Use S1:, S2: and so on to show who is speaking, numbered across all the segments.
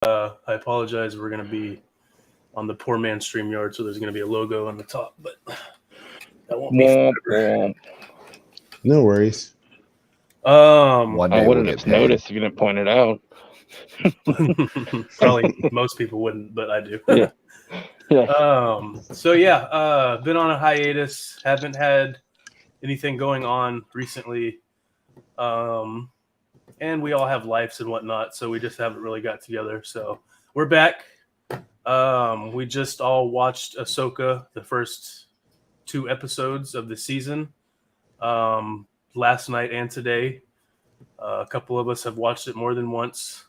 S1: I apologize. We're going to be on the poor man StreamYard, so there's going to be a logo on the top, but that won't be forever.
S2: No worries.
S3: One day
S4: I
S3: we'll
S4: wouldn't
S3: get
S4: have
S3: paid.
S4: noticed if you didn't point it out.
S1: Probably most people wouldn't, but I do.
S4: Yeah.
S1: So yeah, been on a hiatus. Haven't had anything going on recently. And we all have lives and whatnot, so we just haven't really got together. So we're back. We just all watched Ahsoka, the first 2 episodes of the season, last night and today. A couple of us have watched it more than once.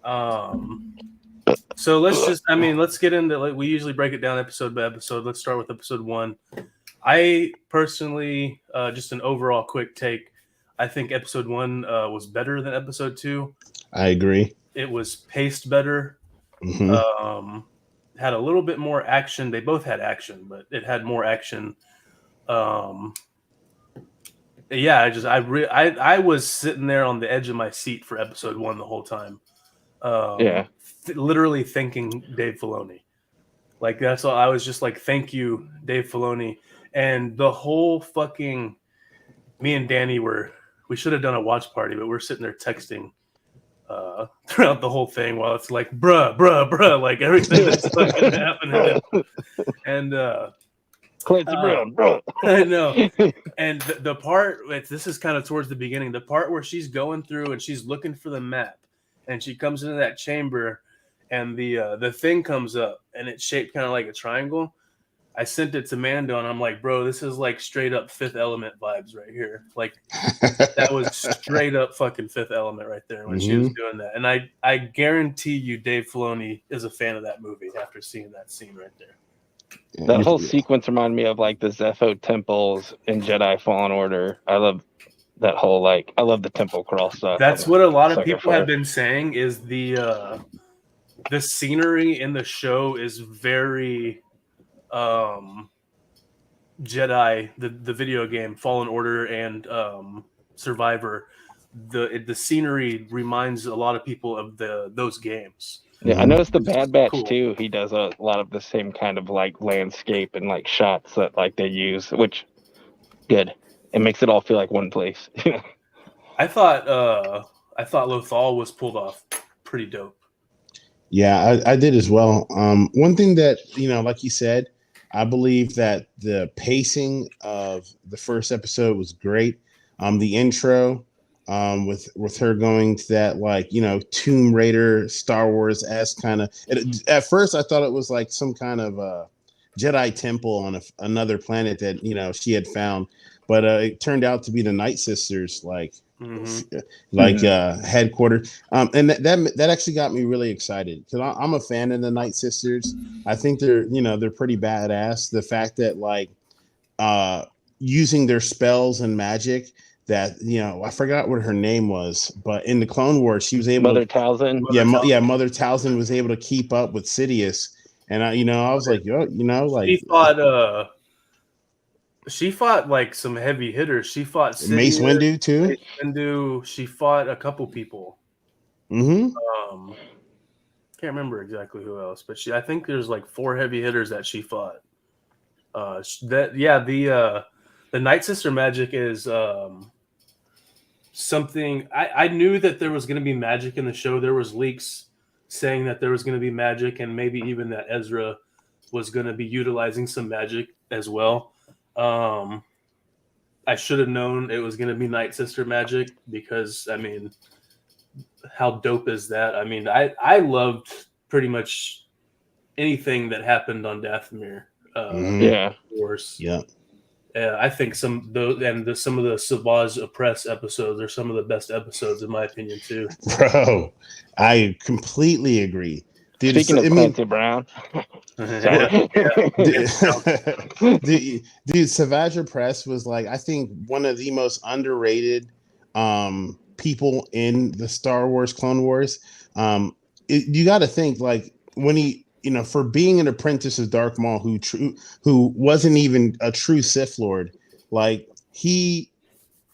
S1: So let's get into, we usually break it down episode by episode. Let's start with episode 1. I personally, just an overall quick take, I think episode 1 was better than episode 2.
S2: I agree.
S1: It was paced better.
S2: Mm-hmm.
S1: Had a little bit more action. They both had action, but it had more action. Yeah, I was sitting there on the edge of my seat for episode 1 the whole time. Literally thanking Dave Filoni. Like, that's all. I was just like, thank you, Dave Filoni. And the whole fucking, me and Danny we should have done a watch party, but we're sitting there texting throughout the whole thing while it's like, bruh, like everything that's fucking happening. And
S4: Clancy Brown, bro.
S1: I know. And the part, this is kind of towards the beginning, the part where she's going through and she's looking for the map, and she comes into that chamber, and the thing comes up, and it's shaped kind of like a triangle. I sent it to Mando, and I'm like, bro, this is like straight up Fifth Element vibes right here. Like, that was straight up fucking Fifth Element right there when she was doing that. And I guarantee you Dave Filoni is a fan of that movie after seeing that scene right there.
S4: That whole sequence reminded me of like the Zepho temples in Jedi Fallen Order. I love that whole, I love the temple crawl stuff.
S1: That's what a lot of people have been saying, is the scenery in the show is very Jedi, the video game Fallen Order and Survivor. The scenery reminds a lot of people of those games.
S4: Yeah, I noticed the Bad Batch too. He does a lot of the same kind of landscape and shots that they use, which good. It makes it all feel like one place.
S1: I thought Lothal was pulled off pretty dope.
S2: Yeah, I did as well. One thing that, like you said, I believe that the pacing of the first episode was great. The intro, with her going to that Tomb Raider, Star Wars-esque kind of. At first, I thought it was like some kind of Jedi temple on another planet that she had found, but it turned out to be the Night Sisters, headquarters. And that actually got me really excited, because I'm a fan of the Night Sisters. I think they're pretty badass. The fact that using their spells and magic, that I forgot what her name was, but in the Clone Wars she was able
S4: Mother Talzin.
S2: Mother Talzin was able to keep up with Sidious, and I was like,
S1: she fought some heavy hitters. She fought Sidious,
S2: Mace Windu too.
S1: Mace Windu. She fought a couple people.
S2: Can't
S1: remember exactly who else, but I think there's 4 heavy hitters that she fought. The Night Sister magic is something. I knew that there was going to be magic in the show. There was leaks saying that there was going to be magic, and maybe even that Ezra was going to be utilizing some magic as well. I should have known it was going to be Night Sister magic, because how dope is that? I loved pretty much anything that happened on Dathomir.
S4: Of
S1: course.
S2: Yeah.
S1: I think some of the Savage Oppress episodes are some of the best episodes in my opinion too.
S2: Bro, I completely agree. Dude,
S4: Speaking of Clancy Brown,
S2: dude, Savage Oppress was I think one of the most underrated people in the Star Wars Clone Wars. You got to think when he, for being an apprentice of Darth Maul, who wasn't even a true Sith Lord, he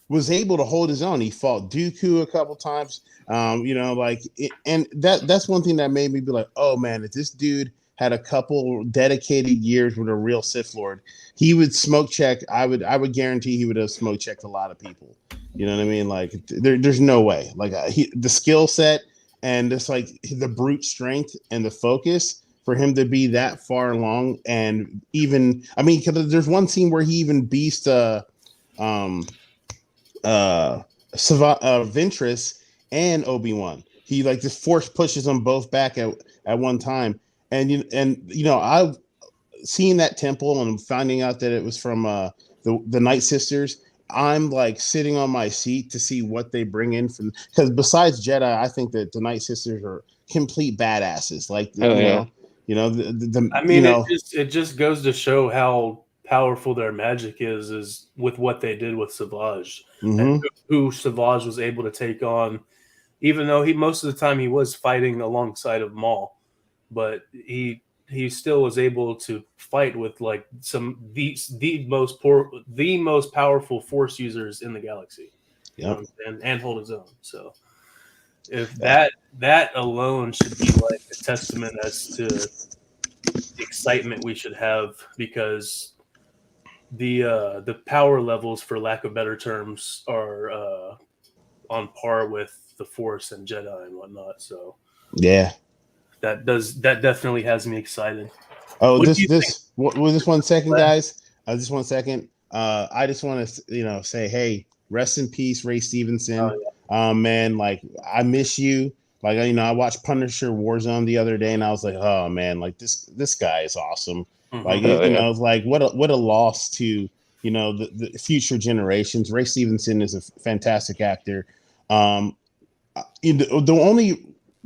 S2: was able to hold his own. He fought Dooku a couple times. And that's one thing that made me be like, oh man, if this dude had a couple dedicated years with a real Sith Lord, he would smoke check. I would guarantee he would have smoke checked a lot of people. You know what I mean? Like there's no way. Like the skill set and just like the brute strength and the focus for him to be that far along. And even, I mean, there's one scene where he even beast Ventress and Obi-Wan. He like just force pushes them both back at one time. And I've seen that temple and finding out that it was from the Night Sisters. I'm like sitting on my seat to see what they bring in from, because besides Jedi, I think that the Night Sisters are complete badasses. Like
S1: it just goes to show how powerful their magic is with what they did with Savage, and who Savage was able to take on, even though most of the time he was fighting alongside of Maul, but he still was able to fight with like the most powerful Force users in the galaxy, and hold his own. So if that alone should be like a testament as to the excitement we should have, because the power levels, for lack of better terms, are on par with the Force and Jedi and whatnot. So
S2: yeah,
S1: that definitely has me excited.
S2: Oh, this 1 second, guys. Just 1 second. I just want to say, hey, rest in peace, Ray Stevenson. Man, like I miss you. Like I watched Punisher Warzone the other day, and I was like, oh man, like this guy is awesome. Like like what a loss to the future generations. Ray Stevenson is a fantastic actor. The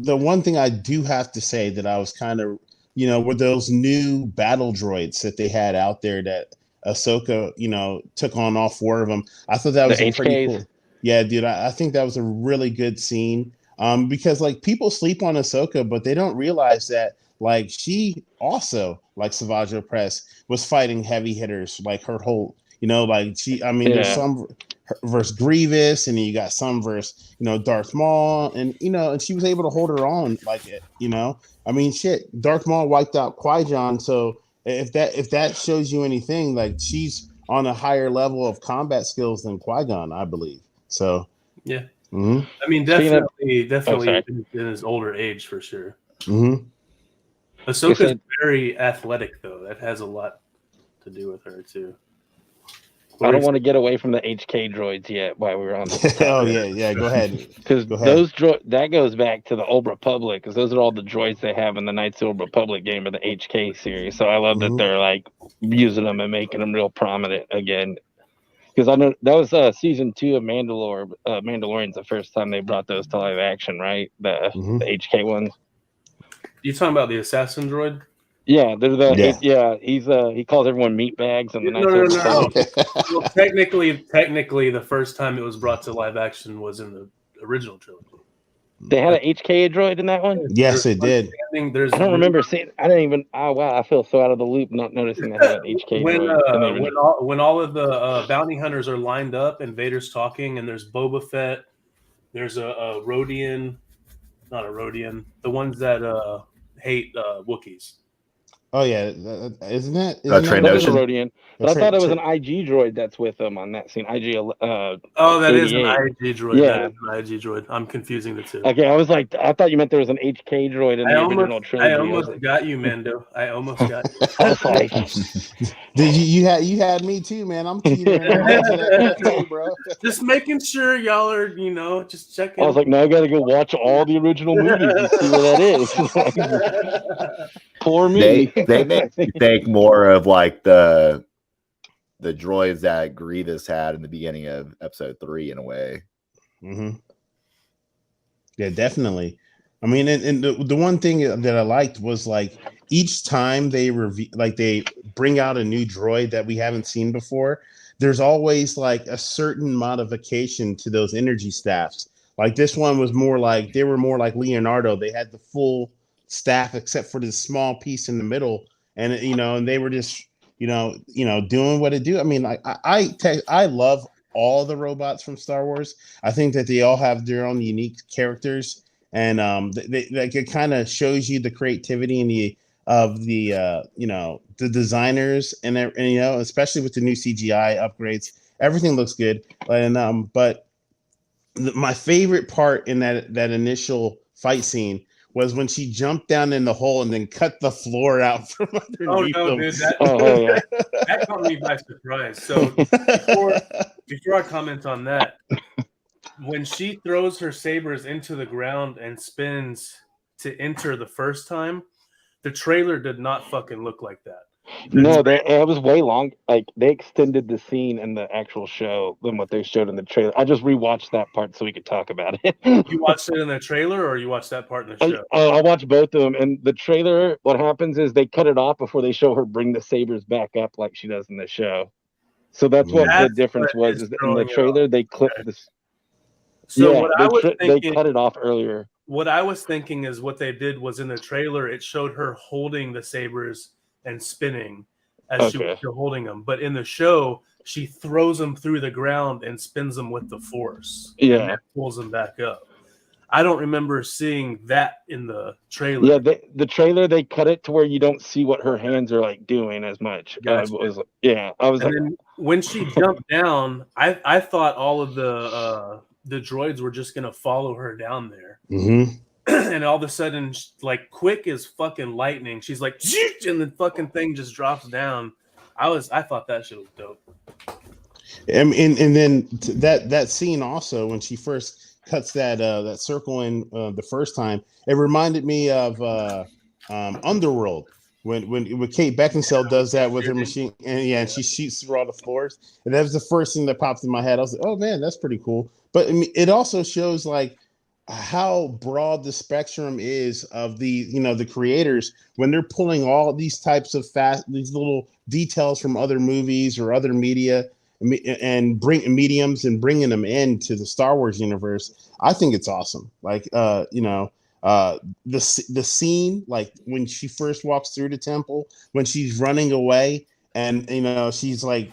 S2: one thing I do have to say that I was kind of were those new battle droids that they had out there that Ahsoka took on all 4 of them. I thought that was pretty cool. Yeah, dude, I think that was a really good scene. Because like people sleep on Ahsoka, but they don't realize that like she also, like Savage Opress, was fighting heavy hitters like her whole, there's some versus Grievous, and then you got some versus Darth Maul, and and she was able to hold her own like it. I mean, shit, Darth Maul wiped out Qui-Gon, so if that shows you anything, like she's on a higher level of combat skills than Qui-Gon, I believe. So
S1: yeah.
S2: Mm-hmm.
S1: I mean, definitely in his older age for sure.
S2: Mm-hmm.
S1: Ahsoka's very athletic, though. That has a lot to do with her too.
S4: I don't want to get away from the HK droids yet while we were on this.
S2: Oh yeah, go ahead.
S4: Because that goes back to the Old Republic, because those are all the droids they have in the Knights of the Old Republic game of the HK series. So I love that they're like using them and making them real prominent again. Because I know that was season 2 of Mandalorian's the first time they brought those to live action, right? The HK ones.
S1: You talking about the assassin droid?
S4: Yeah, he calls everyone meat bags and the
S1: No. Well, technically, the first time it was brought to live action was in the original trilogy.
S4: They had an HK droid in that one?
S2: Yes, it did.
S4: I don't remember seeing. I didn't even. Oh wow, I feel so out of the loop not noticing they had an HK droid.
S1: When all of the bounty hunters are lined up and Vader's talking, and there's Boba Fett, there's a Rodian, not a Rodian, the ones that hate Wookiees.
S2: Oh yeah, isn't that
S4: Trandoshan? Rodian? But I thought it was an IG droid that's with them on that scene. IG.
S1: That is an IG droid. Yeah, that is an IG droid. I'm confusing the two.
S4: Okay, I was like, I thought you meant there was an HK droid in the original trilogy.
S1: I almost got you, Mando. I almost got you.
S4: I was like,
S2: did you had me too, man? I'm keeping it, bro.
S1: Just making sure y'all are, just checking.
S4: I was like, no, I got to go watch all the original movies and see where that is. Poor me.
S3: They make me think more of like the droids that Grievous had in the beginning of episode 3 in a way.
S2: Mm-hmm. Yeah, definitely. I mean, and the one thing that I liked was like each time they they bring out a new droid that we haven't seen before, there's always like a certain modification to those energy staffs. Like this one was more like they were more like Leonardo. They had the full staff except for this small piece in the middle, and and they were just doing what it do. I mean, like I love all the robots from Star Wars. I think that they all have their own unique characters, and like it kind of shows you the creativity and the designers and especially with the new CGI upgrades, everything looks good. And but my favorite part in that initial fight scene was when she jumped down in the hole and then cut the floor out from underneath them.
S1: Dude, that caught me by surprise. So before I comment on that, when she throws her sabers into the ground and spins to enter the first time, the trailer did not fucking look like that.
S4: No, it was way long. Like they extended the scene in the actual show than what they showed in the trailer. I just rewatched that part so we could talk about it.
S1: You watched it in the trailer, or you watched that part in the show?
S4: I watched both of them. And the trailer, what happens is they cut it off before they show her bring the sabers back up like she does in the show. So that's what the difference was. Is in the trailer they clipped this.
S1: So
S4: they cut it off earlier.
S1: What I was thinking is what they did was in the trailer it showed her holding the sabers and spinning as she was still holding them. But in the show, she throws them through the ground and spins them with the force.
S4: Yeah.
S1: And pulls them back up. I don't remember seeing that in the trailer.
S4: Yeah, the trailer, they cut it to where you don't see what her hands are like doing as much.
S1: Gotcha.
S4: I was like,
S1: then when she jumped down, I thought all of the droids were just going to follow her down there.
S2: Mm-hmm.
S1: And all of a sudden, like quick as fucking lightning, she's like, and the fucking thing just drops down. I thought that shit was dope.
S2: And then that scene also when she first cuts that circle in the first time, it reminded me of Underworld when Kate Beckinsale does that with her machine, and she shoots through all the floors. And that was the first thing that popped in my head. I was like, oh man, that's pretty cool. But I mean, it also shows like how broad the spectrum is of the creators when they're pulling all these types of these little details from other movies or other media and mediums and bringing them into the Star Wars universe. I think it's awesome. Like the scene, like when she first walks through the temple, when she's running away, and she's like,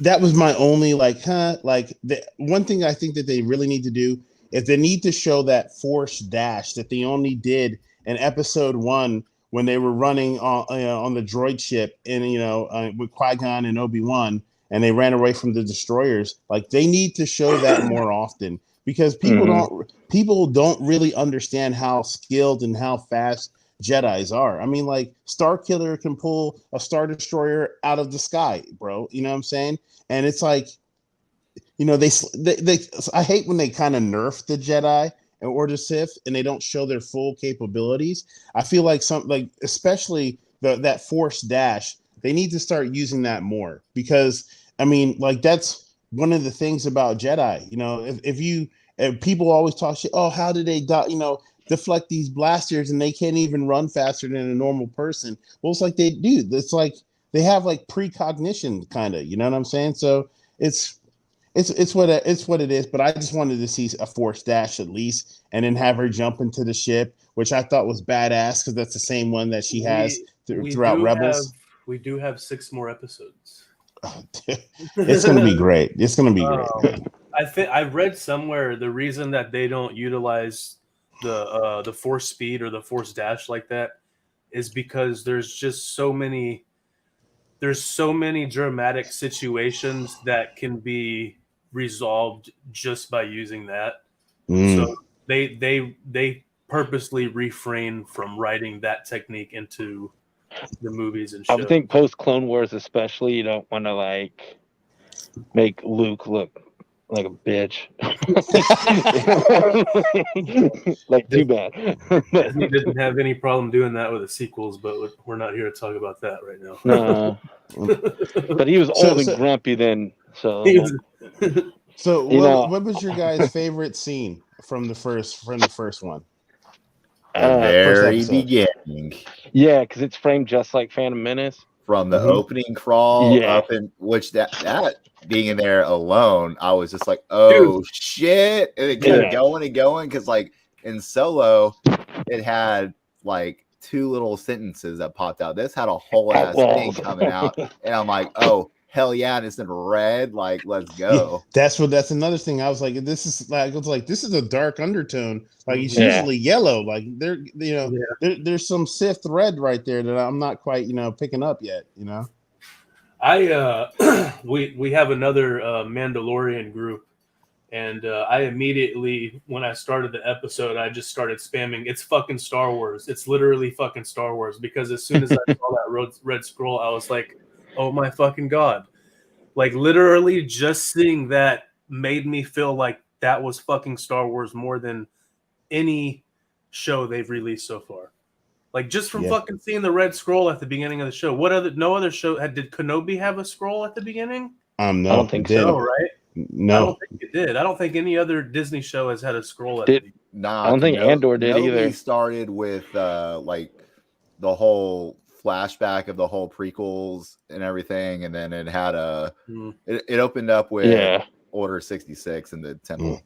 S2: that was my only like the one thing I think that they really need to do is they need to show that force dash that they only did in episode 1 when they were running on the droid ship and with Qui-Gon and Obi-Wan, and they ran away from the destroyers. Like they need to show that more often, because people don't really understand how skilled and how fast Jedis are. I mean, like Starkiller can pull a Star Destroyer out of the sky, bro. You know what I'm saying? And it's like, they I hate when they kind of nerf the Jedi or the Sith and they don't show their full capabilities. I feel like especially that Force dash, they need to start using that more, because I mean, like that's one of the things about Jedi. If people always talk shit, oh, how do they deflect these blasters and they can't even run faster than a normal person? Well, it's like they do. It's like they have like precognition, kind of. You know what I'm saying? So it's what it is. But I just wanted to see a Force dash at least, and then have her jump into the ship, which I thought was badass because that's the same one that she has throughout Rebels.
S1: We do have 6 more episodes.
S2: Oh, it's gonna be great. It's gonna be great.
S1: I read somewhere the reason that they don't utilize the Force speed or the Force dash like that is because there's just so many dramatic situations that can be resolved just by using that. So they purposely refrain from writing that technique into the movies and shows.
S4: I would think post Clone Wars especially, you don't want to like make Luke look like a bitch. Like too bad.
S1: He didn't have any problem doing that with the sequels, but we're not here to talk about that right now.
S4: No. But he was old and grumpy then. So
S2: what was your guys' favorite scene from the first one?
S3: Very beginning.
S4: Yeah, because it's framed just like Phantom Menace.
S3: From the opening crawl up in which that being in there alone, I was just like, oh shit. And it kept going and going, because like in Solo, it had like 2 little sentences that popped out. This had a whole ass thing coming out. And I'm like, oh, hell yeah, and it's in red. Like, let's go.
S2: Yeah, that's another thing. I was like, this is a dark undertone. Like it's
S4: Yeah.
S2: usually yellow. Like there's some Sith red right there that I'm not quite picking up yet.
S1: We have another Mandalorian group, and I immediately, when I started the episode, I just started spamming. It's fucking Star Wars. It's literally fucking Star Wars, because as soon as I saw that red scroll, I was like, oh my fucking god! Like literally, just seeing that made me feel like that was fucking Star Wars more than any show they've released so far. Like just from fucking seeing the red scroll at the beginning of the show. No other show did Kenobi have a scroll at the beginning?
S2: No,
S4: I don't think so.
S1: No, right?
S2: No,
S1: I don't think it did. I don't think any other Disney show has had a scroll at the beginning.
S3: Nah,
S4: I don't think Andor did either.
S3: Kenobi started with like the whole flashback of the whole prequels and everything, and then it had it opened up with Order 66 in the temple.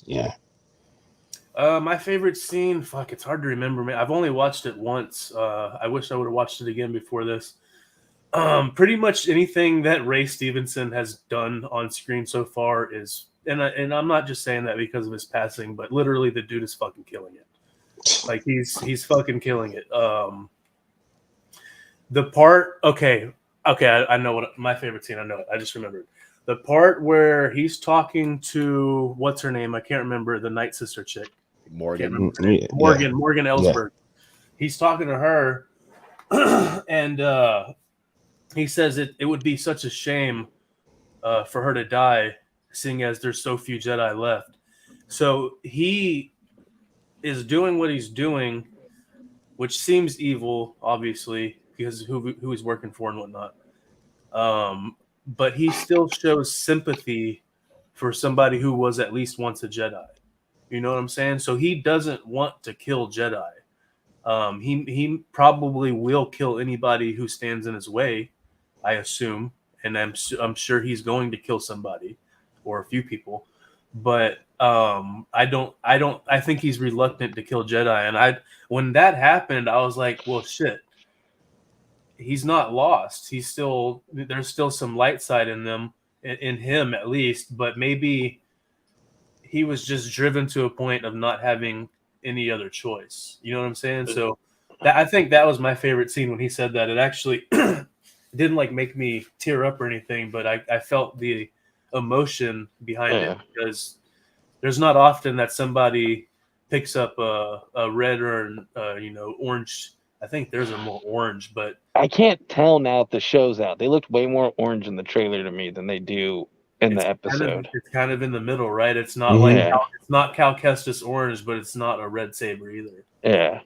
S2: Yeah.
S1: My favorite scene, it's hard to remember. Man, I've only watched it once. I wish I would have watched it again before this. Pretty much anything that Ray Stevenson has done on screen so far is, and I'm not just saying that because of his passing, but literally the dude is fucking killing it. Like he's fucking killing it. The part, okay, I know what my favorite scene. I know it. I just remembered the part where he's talking to what's her name? I can't remember, the Night Sister chick.
S3: Morgan
S1: Ellsberg. Yeah. He's talking to her, and he says it would be such a shame for her to die, seeing as there's so few Jedi left. So he is doing what he's doing, which seems evil, obviously, because who he's working for and whatnot. But he still shows sympathy for somebody who was at least once a Jedi. You know what I'm saying? So he doesn't want to kill Jedi. He probably will kill anybody who stands in his way, I assume, and I'm sure he's going to kill somebody or a few people. But I think he's reluctant to kill Jedi. And when that happened, I was like, well, shit. He's not lost. There's still some light side in him at least, but maybe he was just driven to a point of not having any other choice. You know what I'm saying? So I think that was my favorite scene when he said that. It actually didn't like make me tear up or anything, but I felt the emotion behind it, because there's not often that somebody picks up a red or orange. I think theirs are more orange, but
S4: I can't tell now if the show's out. They looked way more orange in the trailer to me than they do in the episode.
S1: It's kind of in the middle, right? It's not it's not Cal Kestis orange, but it's not a red saber either.
S4: Yeah.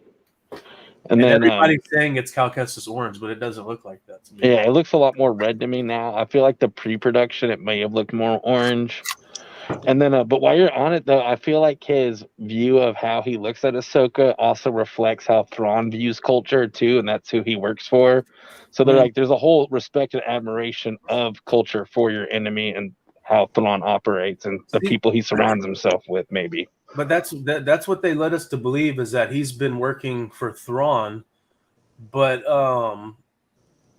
S1: And then everybody's saying it's Cal Kestis orange, but it doesn't look like that to me.
S4: Yeah, it looks a lot more red to me now. I feel like the pre-production, it may have looked more orange. And then, but while you're on it, though, I feel like his view of how he looks at Ahsoka also reflects how Thrawn views culture, too, and that's who he works for. So they're like, there's a whole respect and admiration of culture for your enemy and how Thrawn operates and the people he surrounds himself with, maybe.
S1: But that's what they led us to believe, is that he's been working for Thrawn, but I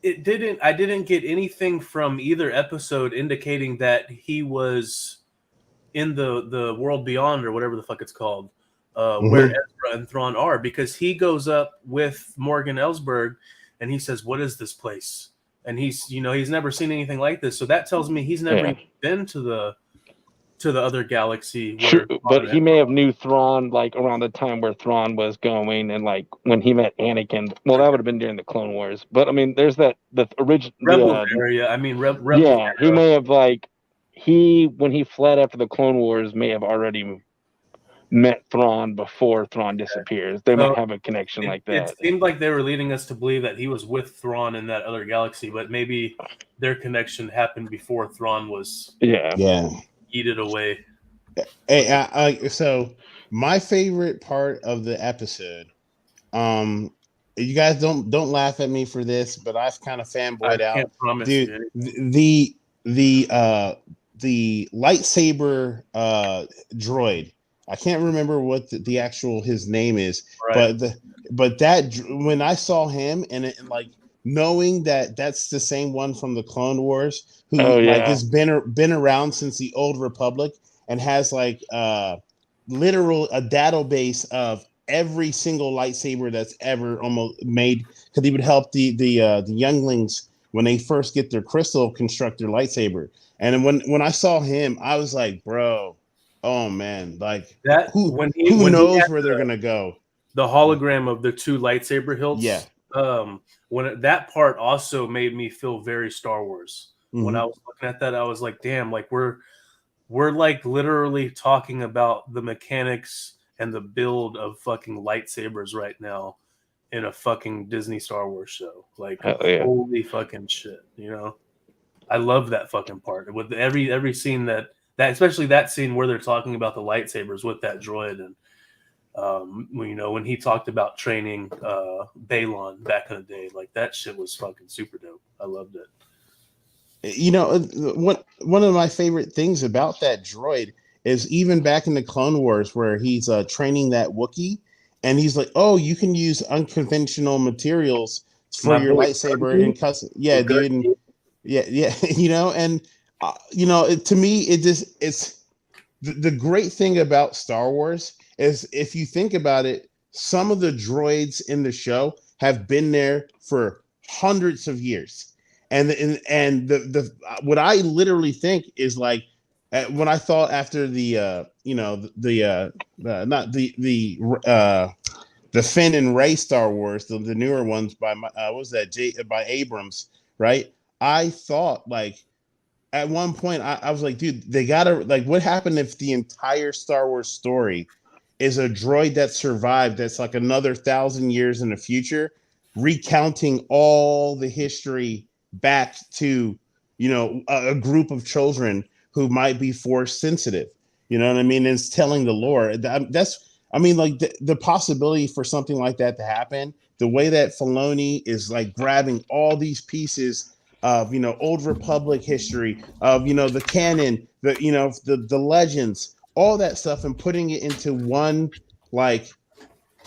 S1: didn't get anything from either episode indicating that he was in the world beyond, or whatever the fuck it's called, where Ezra and Thrawn are, because he goes up with Morgan Ellsberg and he says, "What is this place?" And he's never seen anything like this. So that tells me he's never even been to the other galaxy.
S4: Sure, but he may have knew Thrawn like around the time where Thrawn was going, and like when he met Anakin. Well, that would have been during the Clone Wars. But I mean, there's the original
S1: Rebel area. I mean, Rebel
S4: yeah, he may have when he fled after the Clone Wars, may have already met Thrawn before Thrawn disappears. They might have a connection like that.
S1: It seemed like they were leading us to believe that he was with Thrawn in that other galaxy, but maybe their connection happened before Thrawn was eaten away.
S2: Hey, so my favorite part of the episode, you guys don't laugh at me for this, but I've kind of fanboyed out. Can't promise, dude. The lightsaber droid. I can't remember what the actual his name is, but that when I saw him and knowing that that's the same one from the Clone Wars, who has been around since the Old Republic and has literal a database of every single lightsaber that's ever almost made, because he would help the younglings when they first get their crystal construct their lightsaber. And when I saw him, I was like, bro, oh man, like
S1: that
S2: who
S1: when
S2: knows where they're gonna go?
S1: The hologram of the 2 lightsaber hilts.
S2: Yeah.
S1: That part also made me feel very Star Wars. When I was looking at that, I was like, damn, like we're like literally talking about the mechanics and the build of fucking lightsabers right now in a fucking Disney Star Wars show. Like, holy fucking shit, you know? I love that fucking part. With every scene that especially that scene where they're talking about the lightsabers with that droid, and when he talked about training Balon back in the day, like that shit was fucking super dope. I loved it.
S2: One of my favorite things about that droid is even back in the Clone Wars where he's training that Wookiee, and he's like, "Oh, you can use unconventional materials for your lightsaber and custom." Yeah, dude. Yeah. To me, it's the great thing about Star Wars is, if you think about it, some of the droids in the show have been there for hundreds of years, and the what I literally think is like, when I thought after the Finn and Rey Star Wars, the newer ones by by Abrams, right? I thought, like, at one point I was like, dude, they gotta, like, what happened if the entire Star Wars story is a droid that survived, that's like another 1,000 years in the future, recounting all the history back to a group of children who might be force sensitive, you know what I mean? And it's telling the lore. The possibility for something like that to happen, the way that Filoni is like grabbing all these pieces of Old Republic history, of the canon, the legends, all that stuff, and putting it into one like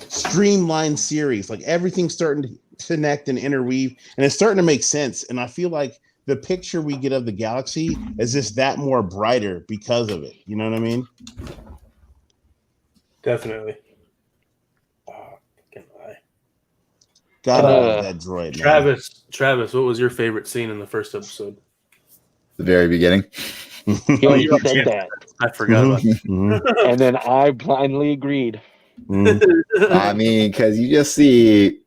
S2: streamlined series. Like, everything's starting to connect and interweave, and it's starting to make sense. And I feel like the picture we get of the galaxy is just that more brighter because of it. You know what I mean?
S1: Definitely.
S2: Gotta love that droid,
S1: man. Travis, what was your favorite scene in the first episode?
S3: The very beginning.
S4: You said that.
S1: I forgot about that.
S4: And then I blindly agreed.
S3: I mean, because you just see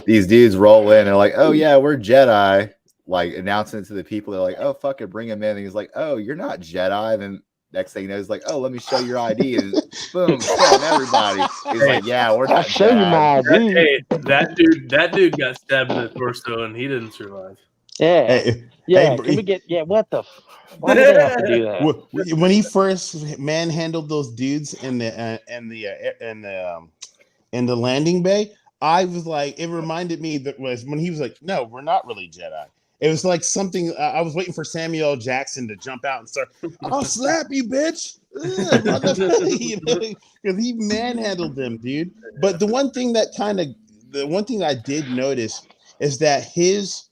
S3: these dudes roll in and they're like, "Oh yeah, we're Jedi," like announcing it to the people. They're like, "Oh fuck it, bring him in." And he's like, "Oh, you're not Jedi." And then next thing you know, he's like, "Oh, let me show your ID." And boom, killing everybody. He's like, "Yeah, we're not
S4: show you my ID."
S1: Hey, that dude got stabbed in the torso and he didn't survive.
S4: Yeah. Can we get? Yeah. What the? Why did they have to do that?
S2: When he first manhandled those dudes in the landing bay, I was like, it reminded me that was when he was like, "No, we're not really Jedi." It was like something. I was waiting for Samuel L. Jackson to jump out and start, "I'll slap you, bitch," because he manhandled them, dude. But the one thing I did notice is that his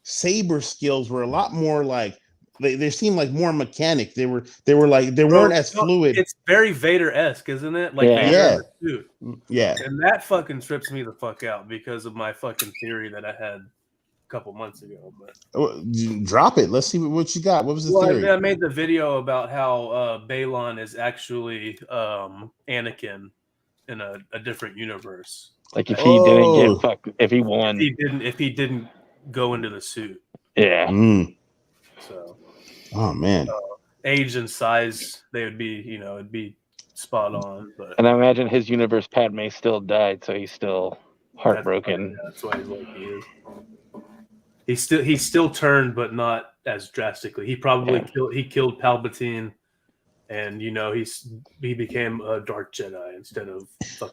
S2: saber skills were a lot more like, they seemed like more mechanic. They weren't as fluid.
S1: It's very Vader-esque, isn't it? Like,
S2: yeah.
S1: And that fucking trips me the fuck out because of my fucking theory that I had a couple months ago. But
S2: drop it. Let's see what you got. What was the theory?
S1: I made the video about how Balon is actually Anakin in a different universe.
S4: Like, if he didn't get fucked, if he won,
S1: if he didn't go into the suit.
S4: Yeah.
S1: So.
S2: Oh man.
S1: Age and size, they would be, it'd be spot on. But
S4: and I imagine his universe, Padme still died, so he's still heartbroken.
S1: That's why he's like he is. He's still turned, but not as drastically. He probably killed Palpatine, and he became a Dark Jedi instead of.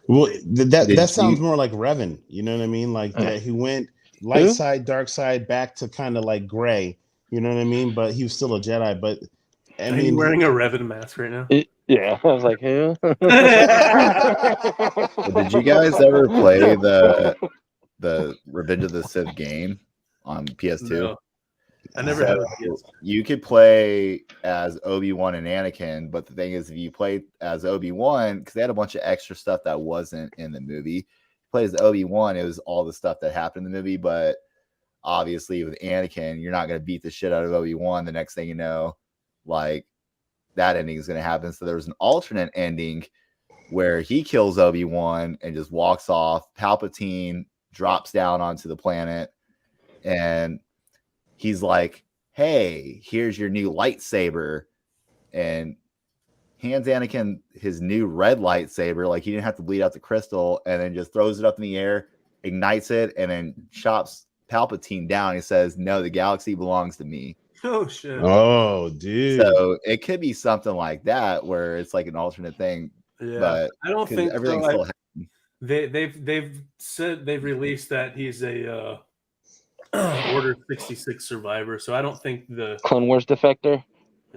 S2: That sounds more like Revan. You know what I mean? Like that he went light side, dark side, back to kind of like gray. You know what I mean? But he was still a Jedi. But
S1: Are you wearing a Revan mask right now?
S4: Yeah, I was like, who?
S3: Did you guys ever play the the Revenge of the Sith game on PS2?
S1: No, I never had a PS2.
S3: You could play as Obi-Wan and Anakin, but the thing is, if you play as Obi-Wan, because they had a bunch of extra stuff that wasn't in the movie, play as Obi-Wan, it was all the stuff that happened in the movie, but obviously with Anakin, you're not going to beat the shit out of Obi-Wan. The next thing you know, like, that ending is going to happen. So there was an alternate ending where he kills Obi-Wan and just walks off. Palpatine drops down onto the planet, and he's like, hey, here's your new lightsaber, and hands Anakin his new red lightsaber. Like, he didn't have to bleed out the crystal, and then just throws it up in the air, ignites it, and then chops Palpatine down. He says, no, the galaxy belongs to me.
S1: Oh shit.
S2: Oh, dude.
S3: So it could be something like that where it's like an alternate thing.
S1: Yeah,
S3: but
S1: I don't think
S3: everything's
S1: so.
S3: still
S1: They've said they've released that he's a Order 66 survivor, so I don't think the
S4: Clone Wars defector.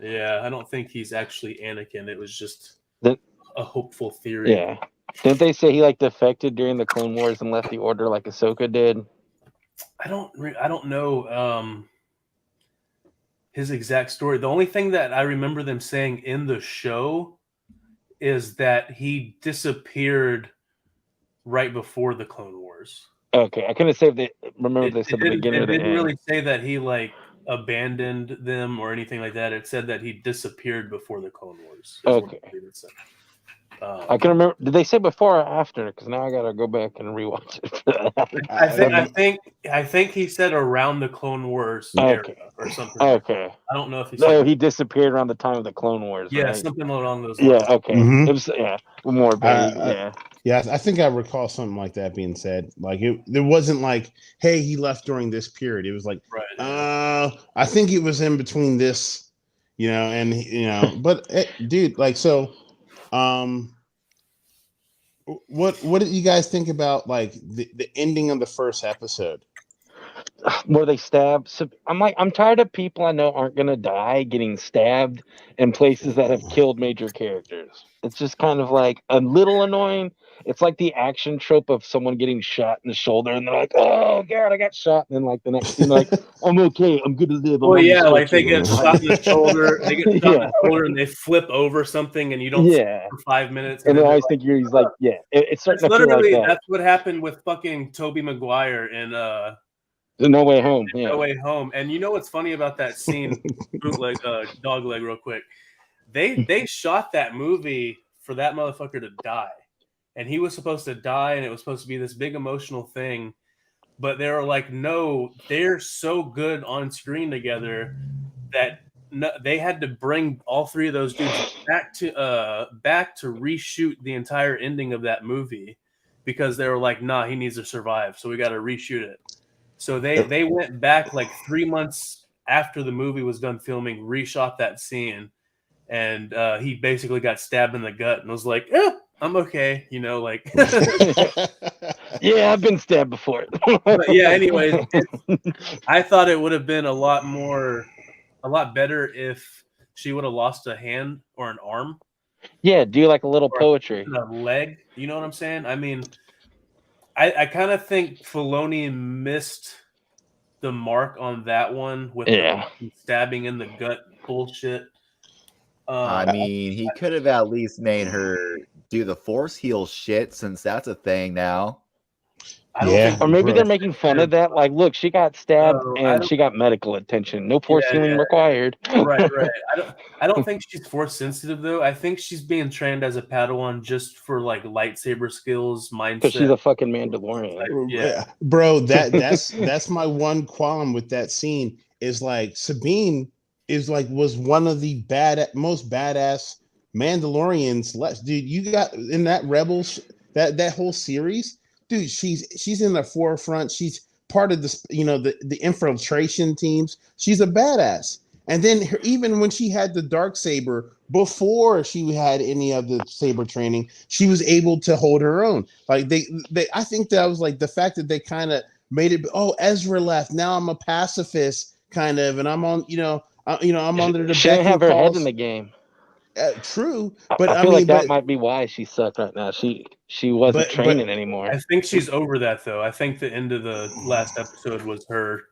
S1: Yeah, I don't think he's actually Anakin. It was just
S4: a
S1: hopeful theory.
S4: Yeah, didn't they say he like defected during the Clone Wars and left the Order like Ahsoka did?
S1: I don't know his exact story. The only thing that I remember them saying in the show is that he disappeared right before the Clone Wars.
S4: Okay, I couldn't say if they remember they said the beginning of the end.
S1: It didn't really say that he like abandoned them or anything like that. It said that he disappeared before the Clone Wars.
S4: Okay. I can remember. Did they say before or after? Because now I gotta go back and rewatch it.
S1: I think he said around the Clone Wars era or something.
S4: Okay.
S1: I don't know if he
S4: said.
S1: So
S4: he disappeared around the time of the Clone Wars.
S1: Yeah,
S4: right?
S1: something along those lines.
S4: Yeah. Okay.
S2: Mm-hmm.
S4: It was more vague.
S2: Yeah, I think I recall something like that being said. Like there wasn't like, hey, he left during this period. It was like, I think it was in between this, and but dude, like so. What did you guys think about like the ending of the first episode?
S4: Where they stab. So I'm tired of people I know aren't gonna die getting stabbed in places that have killed major characters. It's just kind of like a little annoying. It's like the action trope of someone getting shot in the shoulder and they're like, "Oh God, I got shot," and then like the next scene, like, "I'm okay, I'm good to live."
S1: Like they get shot in the shoulder, in the shoulder, and they flip over something, and you don't see it for 5 minutes.
S4: And they always think he's like, it's starting to feel like that.
S1: That's what happened with fucking Tobey Maguire in
S4: No Way Home.
S1: No Way Home. And you know what's funny about that scene, bootleg, dog leg, real quick? They shot that movie for that motherfucker to die. And he was supposed to die, and it was supposed to be this big emotional thing. But they were like, no, they're so good on screen together that they had to bring all three of those dudes back to reshoot the entire ending of that movie because they were like, nah, he needs to survive, so we got to reshoot it. So they went back like 3 months after the movie was done filming, reshot that scene, and he basically got stabbed in the gut and was like, I'm okay, like.
S4: Yeah, I've been stabbed before.
S1: But yeah, anyways, I thought it would have been a lot better if she would have lost a hand or an arm.
S4: Yeah, do like a little poetry.
S1: A leg, you know what I'm saying? I mean, I kind of think Filoni missed the mark on that one with the stabbing in the gut bullshit.
S3: I mean, he could have at least made her do the force heal shit, since that's a thing now.
S4: Or maybe they're making fun of that. Like, look, she got stabbed and she got medical attention. No force healing required.
S1: Right. I don't think she's force sensitive though. I think she's being trained as a Padawan just for like lightsaber skills, mindset.
S4: Because she's a fucking Mandalorian.
S2: Bro. That's my one qualm with that scene. Is like Sabine was one of the most badass Mandalorians. Dude, you got in that Rebels that whole series. Dude, she's in the forefront. She's part of this, the infiltration teams. She's a badass. And then even when she had the dark saber before she had any of the saber training, she was able to hold her own. Like I think that was like the fact that they kind of made it. Oh, Ezra left. Now I'm a pacifist kind of, and I'm on. I'm under the.
S4: She didn't have her head in the game.
S2: True, but
S4: I feel like that might be why she sucked right now. She she wasn't training anymore.
S1: I think she's over that though. I think the end of the last episode was her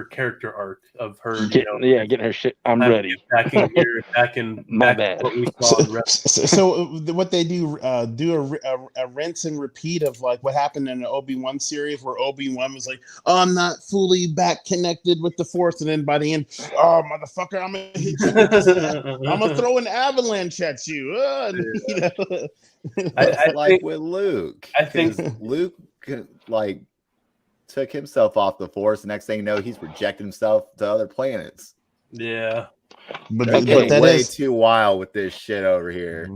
S1: character arc of her
S4: getting her shit. I'm ready.
S1: Back in gear, back in
S4: my bad.
S1: What we saw
S2: so what they do a rinse and repeat of like what happened in the Obi-Wan series where Obi-Wan was like, oh, I'm not fully back connected with the Force, and then by the end, oh motherfucker, I'm gonna hit you. I'm gonna throw an avalanche at you.
S3: I like with Luke.
S1: I think
S3: Luke like took himself off the Force. The next thing you know, he's projected himself to other planets.
S1: Yeah.
S2: But
S3: that way too wild with this shit over here.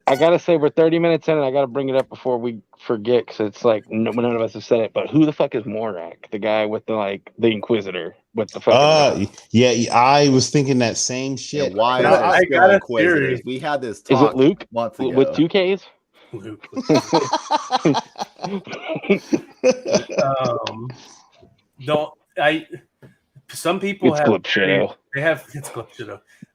S4: I gotta say, we're 30 minutes in, and I gotta bring it up before we forget, because it's like none of us have said it. But who the fuck is Morak, the guy with the Inquisitor with the fucking?
S2: Yeah, I was thinking that same shit.
S3: And why I got Inquisitors? We had this talk.
S4: Is it Luke
S3: months ago.
S4: with 2 Ks?
S1: Luke. Some people
S4: it's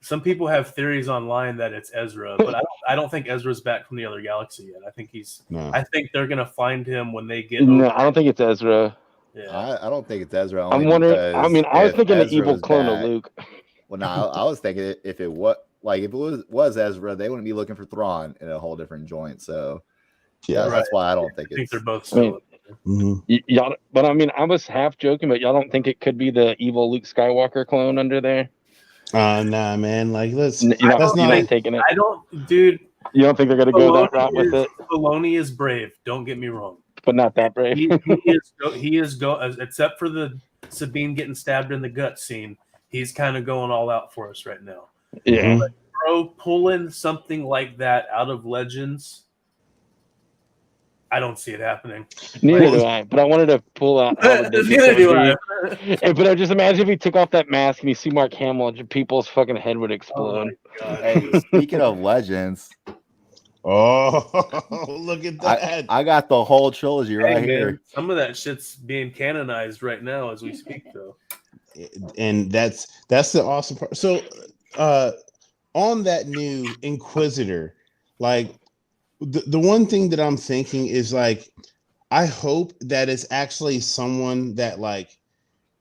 S1: Some people have theories online that it's Ezra, but I don't think Ezra's back from the other galaxy yet. I think I think they're gonna find him when they get.
S4: No, I don't think it's Ezra.
S3: Yeah, I don't think it's Ezra.
S4: I'm wondering. I mean, I was thinking the evil clone of Luke.
S3: Well, no, I was thinking if it was Ezra, they wouldn't be looking for Thrawn in a whole different joint. So yeah, that's why I don't think it's.
S1: They're both still.
S4: Y'all, but I mean, I was half joking, but y'all don't think it could be the evil Luke Skywalker clone under there?
S2: Nah, man. Like,
S4: you're not taking it.
S1: I don't, dude.
S4: You don't think they're gonna go that route with it?
S1: Filoni is brave. Don't get me wrong,
S4: but not that brave.
S1: he is except for the Sabine getting stabbed in the gut scene. He's kind of going all out for us right now.
S4: Yeah,
S1: but bro, pulling something like that out of Legends. I don't see it happening.
S4: Neither do I. But I wanted to pull out.
S1: Neither do I.
S4: But I just imagine if he took off that mask and you see Mark Hamill, people's fucking head would explode.
S3: Oh hey, speaking of Legends.
S2: Oh, look at that!
S3: I got the whole trilogy right here.
S1: Some of that shit's being canonized right now as we speak, though.
S2: And that's the awesome part. So, on that new Inquisitor, like. The one thing that I'm thinking is like, I hope that it's actually someone that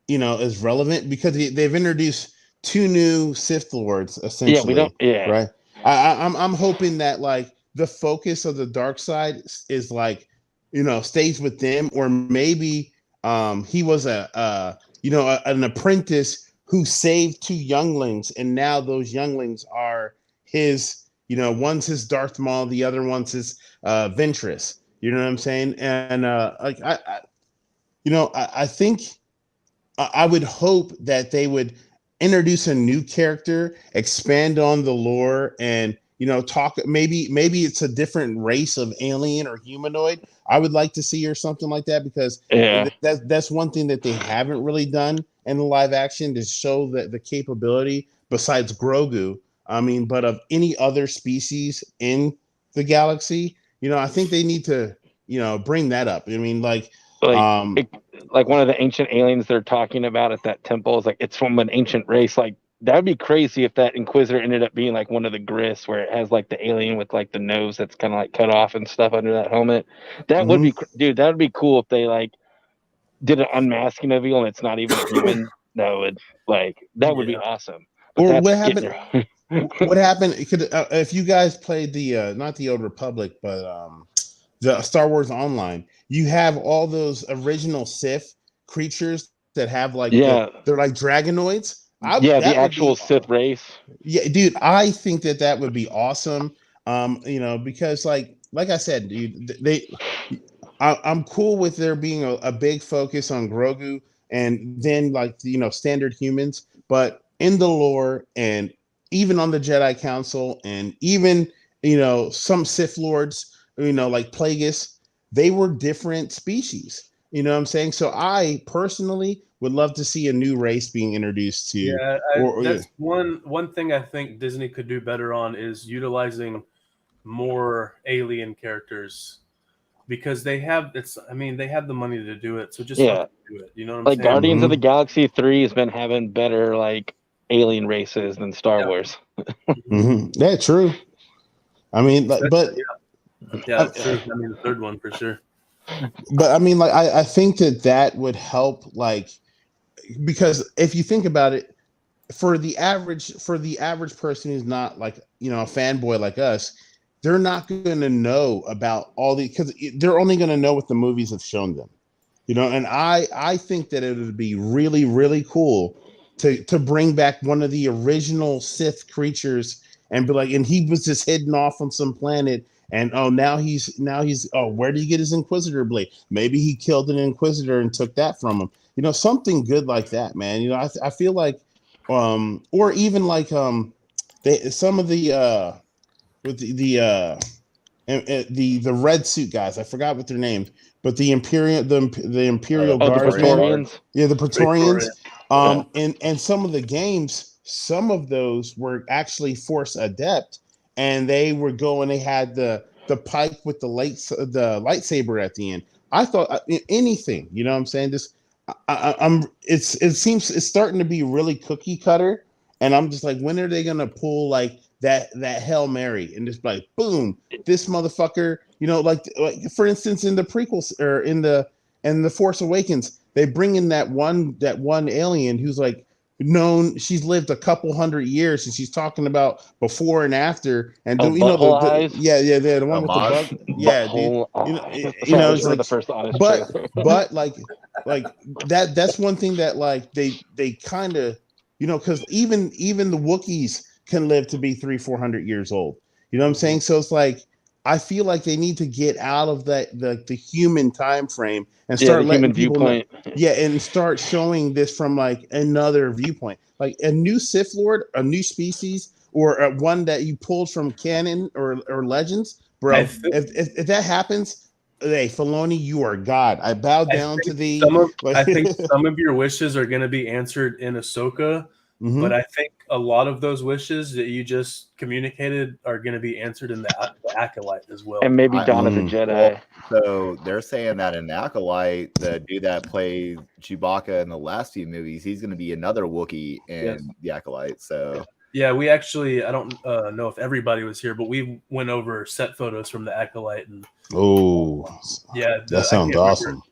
S2: is relevant, because they've introduced 2 new Sith Lords essentially. Right. I'm hoping that the focus of the dark side is stays with them, or maybe he was an apprentice who saved 2 younglings, and now those younglings are his. One's his Darth Maul, the other one's his Ventress. You know what I'm saying? And I think I would hope that they would introduce a new character, expand on the lore, and talk. Maybe it's a different race of alien or humanoid. I would like to see or something like that, because that's one thing that they haven't really done in the live action, to show that the capability besides Grogu. I mean, but of any other species in the galaxy, I think they need to, bring that up. I mean, like one
S4: of the ancient aliens they're talking about at that temple is it's from an ancient race. Like, that'd be crazy if that Inquisitor ended up being one of the Gris, where it has the alien with the nose that's kind of cut off and stuff under that helmet. That would be, dude. That would be cool if they did an unmasking of you and it's not even a human. That would be awesome. But
S2: or what happened? What happened? If you guys played the not the Old Republic, but the Star Wars Online, you have all those original Sith creatures that have they're like dragonoids.
S4: The actual Sith race.
S2: Yeah, dude, I think that would be awesome. Because like I said, dude, I'm cool with there being a big focus on Grogu, and then standard humans, but in the lore and even on the Jedi Council, and even, some Sith Lords, like Plagueis, they were different species. You know what I'm saying? So I personally would love to see a new race being introduced to.
S1: Yeah, that's one thing I think Disney could do better on, is utilizing more alien characters, because they have the money to do it. So just do it. You know what I'm saying?
S4: Guardians of the Galaxy 3 has been having better alien races than Star Wars.
S2: Yeah, true. I mean, but
S1: Yeah, that's true. I mean, the third one for sure.
S2: But I mean, like, I think that would help, like, because if you think about it, for the average person who's not like, you know, a fanboy like us, they're not going to know about all the, because they're only going to know what the movies have shown them, you know. And I think that it would be really, really cool to bring back one of the original Sith creatures and be like, and he was just hidden off on some planet, and now he's where did he get his Inquisitor blade? Maybe he killed an Inquisitor and took that from him, you know, something good like that, man. You know, I feel like, or even like some of the with the red suit guys, I forgot what their names, but the Imperial Guards,
S4: the Praetorians.
S2: yeah, the Praetorians.
S1: Yeah.
S2: And some of the games, some of those were actually Force adept, and they had the pike with the lightsaber at the end. I thought anything, you know what I'm saying? Just it seems it's starting to be really cookie cutter, and I'm just like, when are they gonna pull like that Hail Mary and just like, boom, this motherfucker, you know, like for instance in the prequels or in the Force Awakens, they bring in that one alien who's like known, she's lived a couple hundred years, and she's talking about before and after, and you know the one with the bug, yeah, dude. You know, it's like
S4: the first honest
S2: but like that's one thing that like they kind of, you know, because even the Wookiees can live to be 300-400 years old. You know what I'm saying? So it's like, I feel like they need to get out of the human time frame and start letting people know, and start showing this from like another viewpoint, like a new Sith Lord, a new species, or one that you pulled from canon or Legends, bro. If that happens, hey, Filoni, you are God. I bow down to thee.
S1: I think some of your wishes are going to be answered in Ahsoka. Mm-hmm. But I think a lot of those wishes that you just communicated are going to be answered in the Acolyte as well.
S4: And maybe Dawn of the Jedi.
S3: So they're saying that in Acolyte, the dude that played Chewbacca in the last few movies, he's going to be another Wookiee in the Acolyte. So
S1: yeah, we actually, I don't know if everybody was here, but we went over set photos from the Acolyte. And
S2: that sounds awesome.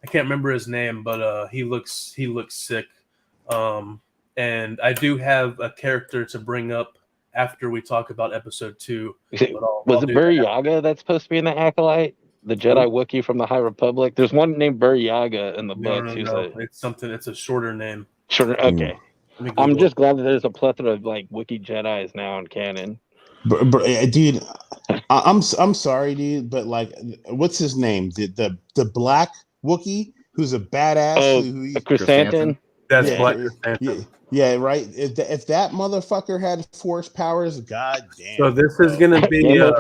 S1: I can't remember his name, but he looks sick. And I do have a character to bring up after we talk about episode 2.
S4: Was it Bur Yaga that's supposed to be in the Acolyte? The Jedi Wookiee from the High Republic? There's one named Bur Yaga in the books.
S1: No. It's a shorter name.
S4: Okay. I'm just glad that there's a plethora of like Wookiee Jedis now in canon.
S2: Dude, I'm sorry, dude, but like, what's his name? The black Wookiee who's a badass.
S4: Chrysanthemum.
S1: That's Black Chrysanthemum.
S2: Yeah, right. If that motherfucker had Force powers, god damn.
S1: So this is gonna be his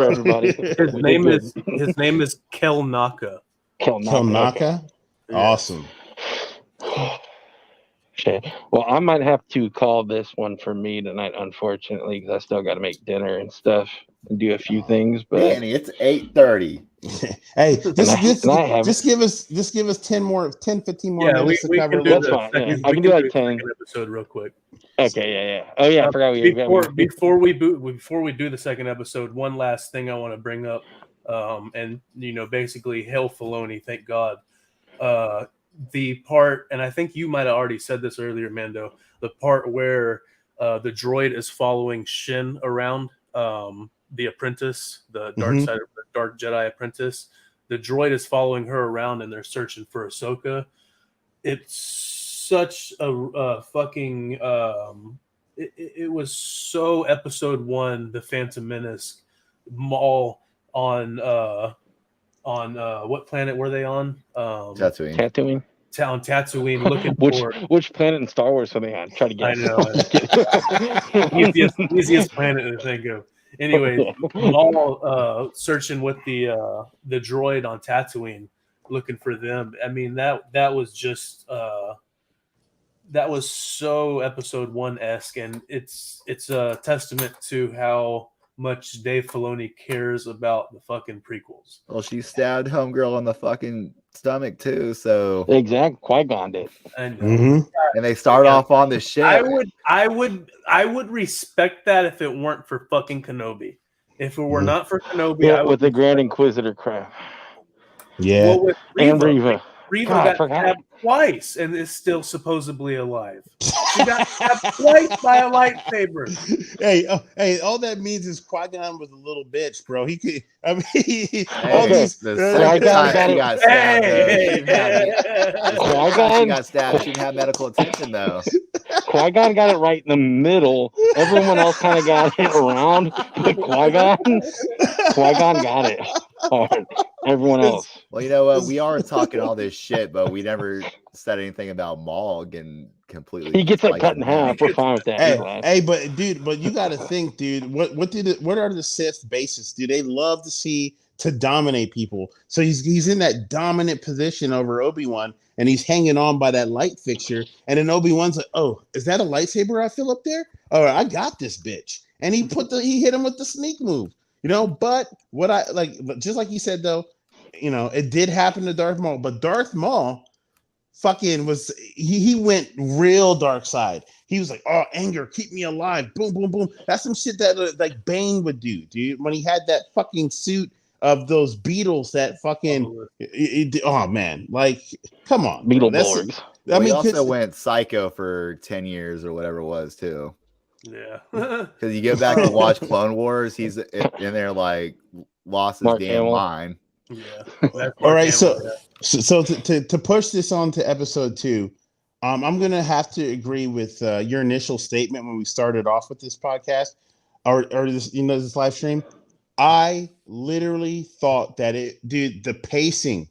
S1: name is Kel Naka.
S2: Kel Naka? Okay. Awesome.
S4: Shit. Well, I might have to call this one for me tonight, unfortunately, because I still got to make dinner and stuff and do a few things. But
S3: Danny, it's 8:30.
S2: Hey, just give us 15 more minutes to cover.
S4: That's fine. I can do like 10
S1: episode real quick.
S4: Okay, yeah. Oh yeah, I forgot
S1: before we do the second episode. One last thing I want to bring up, and you know, basically, hail Filoni, thank God. The part, and I think you might have already said this earlier, Mando. The part where the droid is following Shin around, the apprentice, the dark Jedi apprentice. The droid is following her around, and they're searching for Ahsoka. It's such a fucking. It was so episode 1, the Phantom Menace, all on what planet were they on?
S4: Tatooine.
S1: On Tatooine, looking for
S4: which planet in Star Wars are they on? Try to guess.
S1: I know. easiest planet to think of. Anyways, all searching with the droid on Tatooine, looking for them. I mean, that was just that was so episode 1-esque, and it's a testament to how much Dave Filoni cares about the fucking prequels.
S3: Well, she stabbed homegirl on the fucking stomach too, so
S4: exactly. Qui-Gon did.
S3: And they start off on the ship.
S1: I would respect that if it weren't for fucking Kenobi. If it were not for Kenobi, I would
S4: with the Grand Inquisitor crap.
S2: Yeah.
S1: Well, with Reva,
S4: And Reva.
S1: Reva
S4: God, I
S1: got
S4: forgot.
S1: stabbed twice and is still supposedly alive. She got stabbed twice by a lightsaber.
S2: Hey, all that means is Qui-Gon was a little bitch, bro. He could, I mean, all
S4: Okay.
S2: these.
S3: The second
S4: Qui-Gon
S3: time she got stabbed,
S4: Qui-Gon
S3: she got stabbed. She didn't have medical attention, though.
S4: Qui-Gon got it right in the middle. Everyone else kind of got it around, but Qui-Gon got it hard. Everyone else.
S3: Well, you know what? We are talking all this shit, but we never said anything about Maul getting completely.
S4: He gets like cut in half. We're fine with that.
S2: Hey, but you got to think, dude. What are the Sith bases? Do they love to see to dominate people? So he's in that dominant position over Obi-Wan, and he's hanging on by that light fixture. And then Obi-Wan's like, "Oh, is that a lightsaber I feel up there? Oh, I got this bitch." And he hit him with the sneak move, But what I like, just like you said though, it did happen to Darth Maul, but Darth Maul fucking he went real dark side. He was like, "Oh, anger, keep me alive." Boom, boom, boom. That's some shit that like Bane would do, dude. When he had that fucking suit of those beetles that fucking oh man, like come on,
S4: Beetleborgs.
S3: He also went psycho for 10 years or whatever it was too.
S1: Yeah.
S3: Because you go back and watch Clone Wars, he's in there like lost his
S4: Mark
S3: damn
S4: Hamill.
S3: mind.
S1: Yeah.
S2: All right, so to push this on to episode 2, I'm gonna have to agree with your initial statement when we started off with this podcast or this this live stream. I literally thought that the pacing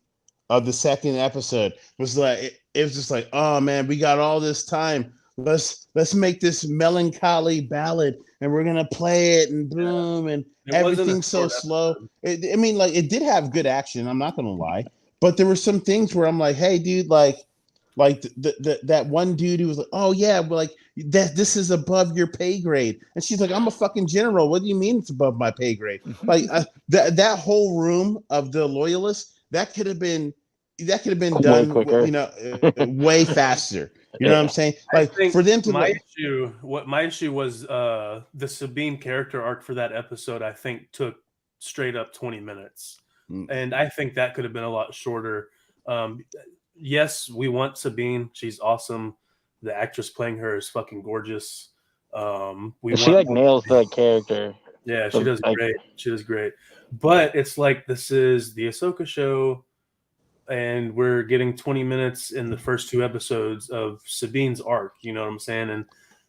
S2: of the second episode was like it was just like, oh man, we got all this time. Let's make this melancholy ballad and we're gonna play it and boom and everything's so slow. It did have good action. I'm not gonna lie, but there were some things where I'm like, hey, dude, like that one dude who was like, oh yeah, but like this is above your pay grade, and she's like, I'm a fucking general. What do you mean it's above my pay grade? Like that whole room of the loyalists that could have been done quicker, way faster. You know what I'm saying? Like for them to
S1: my issue was the Sabine character arc for that episode. I think took straight up 20 minutes, and I think that could have been a lot shorter. Yes, we want Sabine. She's awesome. The actress playing her is fucking gorgeous.
S4: She nails the character.
S1: Yeah, she does great. She does great. But it's like this is the Ahsoka show, and we're getting 20 minutes in the first 2 episodes of Sabine's arc. You know what I'm saying? And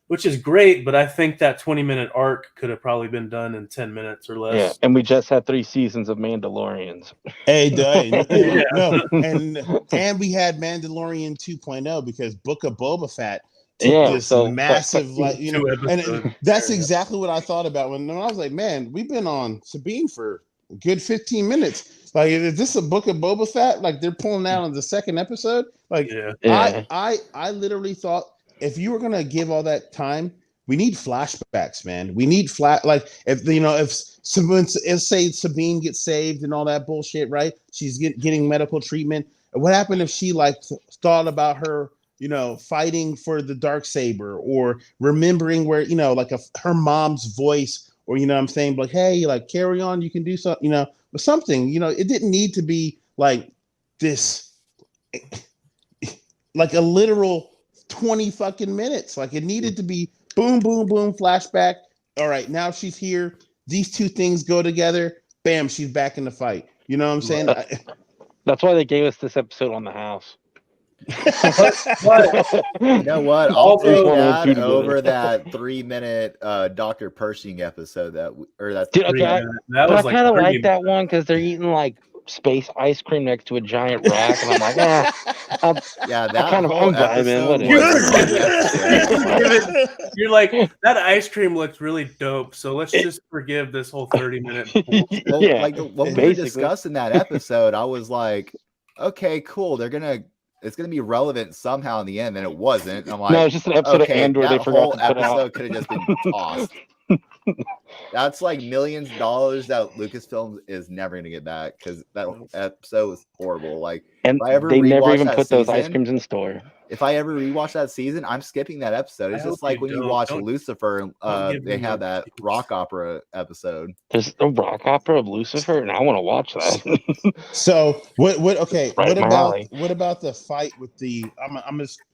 S1: which is great, but I think that 20-minute arc could have probably been done in 10 minutes or less.
S4: Yeah, and we just had 3 seasons of Mandalorians.
S2: Hey, no, and we had Mandalorian 2.0 because Book of Boba Fett took this massive, and that's exactly what I thought about when I was like, man, we've been on Sabine for a good 15 minutes. Like, is this a Book of Boba Fett? Like they're pulling out on the second episode? Like, I literally thought, if you were gonna give all that time, we need flashbacks, man. We need if say Sabine gets saved and all that bullshit, right? She's getting medical treatment. What happened if she thought about her, fighting for the Darksaber or remembering where, her mom's voice or, what I'm saying, like, hey, carry on, you can do something, but something, it didn't need to be like this, like a literal 20 fucking minutes. Like it needed to be boom, boom, boom, flashback. All right, now she's here. These 2 things go together. Bam, she's back in the fight. You know what I'm saying?
S4: That's why they gave us this episode on the house.
S3: You know what? I'll take that over that 3-minute Dr. Pershing episode that
S4: was I kind of like that one because they're eating space ice cream next to a giant rack, and I'm like, I'm vibing.
S1: You're like, that ice cream looks really dope, so let's just forgive this whole 30-minute.
S3: When we were discussing that episode, I was like, okay, cool. It's gonna be relevant somehow in the end, and it wasn't. I'm like,
S4: no, it's just an episode of Andor.
S3: That
S4: They forgot
S3: whole
S4: to put
S3: episode
S4: out.
S3: could have just been tossed. That's like millions of dollars that Lucasfilm is never going to get back because that episode was horrible. Like,
S4: and they never even put those ice creams in store.
S3: If I ever rewatch that season, I'm skipping that episode. It's just like when you watch Lucifer, they have that rock opera episode.
S4: There's a rock opera of Lucifer, and I want to watch that.
S2: So what? Okay,
S4: right
S2: what about the fight with the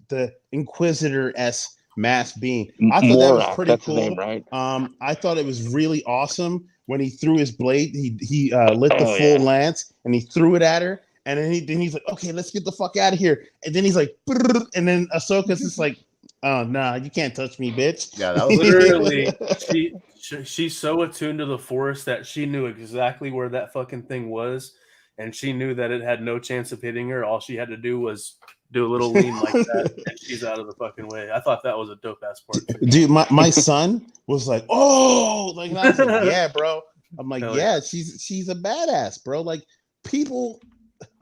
S2: the Inquisitor-esque masked being? I thought that was pretty cool.
S4: His name, right?
S2: I thought it was really awesome when he threw his blade. He lit the full lance and he threw it at her. And then he's like, okay, let's get the fuck out of here. And then he's like, and then Ahsoka's just like, oh, nah, you can't touch me, bitch.
S3: Yeah, that was
S1: literally, she's so attuned to the Force that she knew exactly where that fucking thing was. And she knew that it had no chance of hitting her. All she had to do was do a little lean like that, and she's out of the fucking way. I thought that was a dope-ass part.
S2: Dude, my son was like, oh, like, and I was like, yeah, bro. I'm like, yeah, she's a badass, bro. Like, people...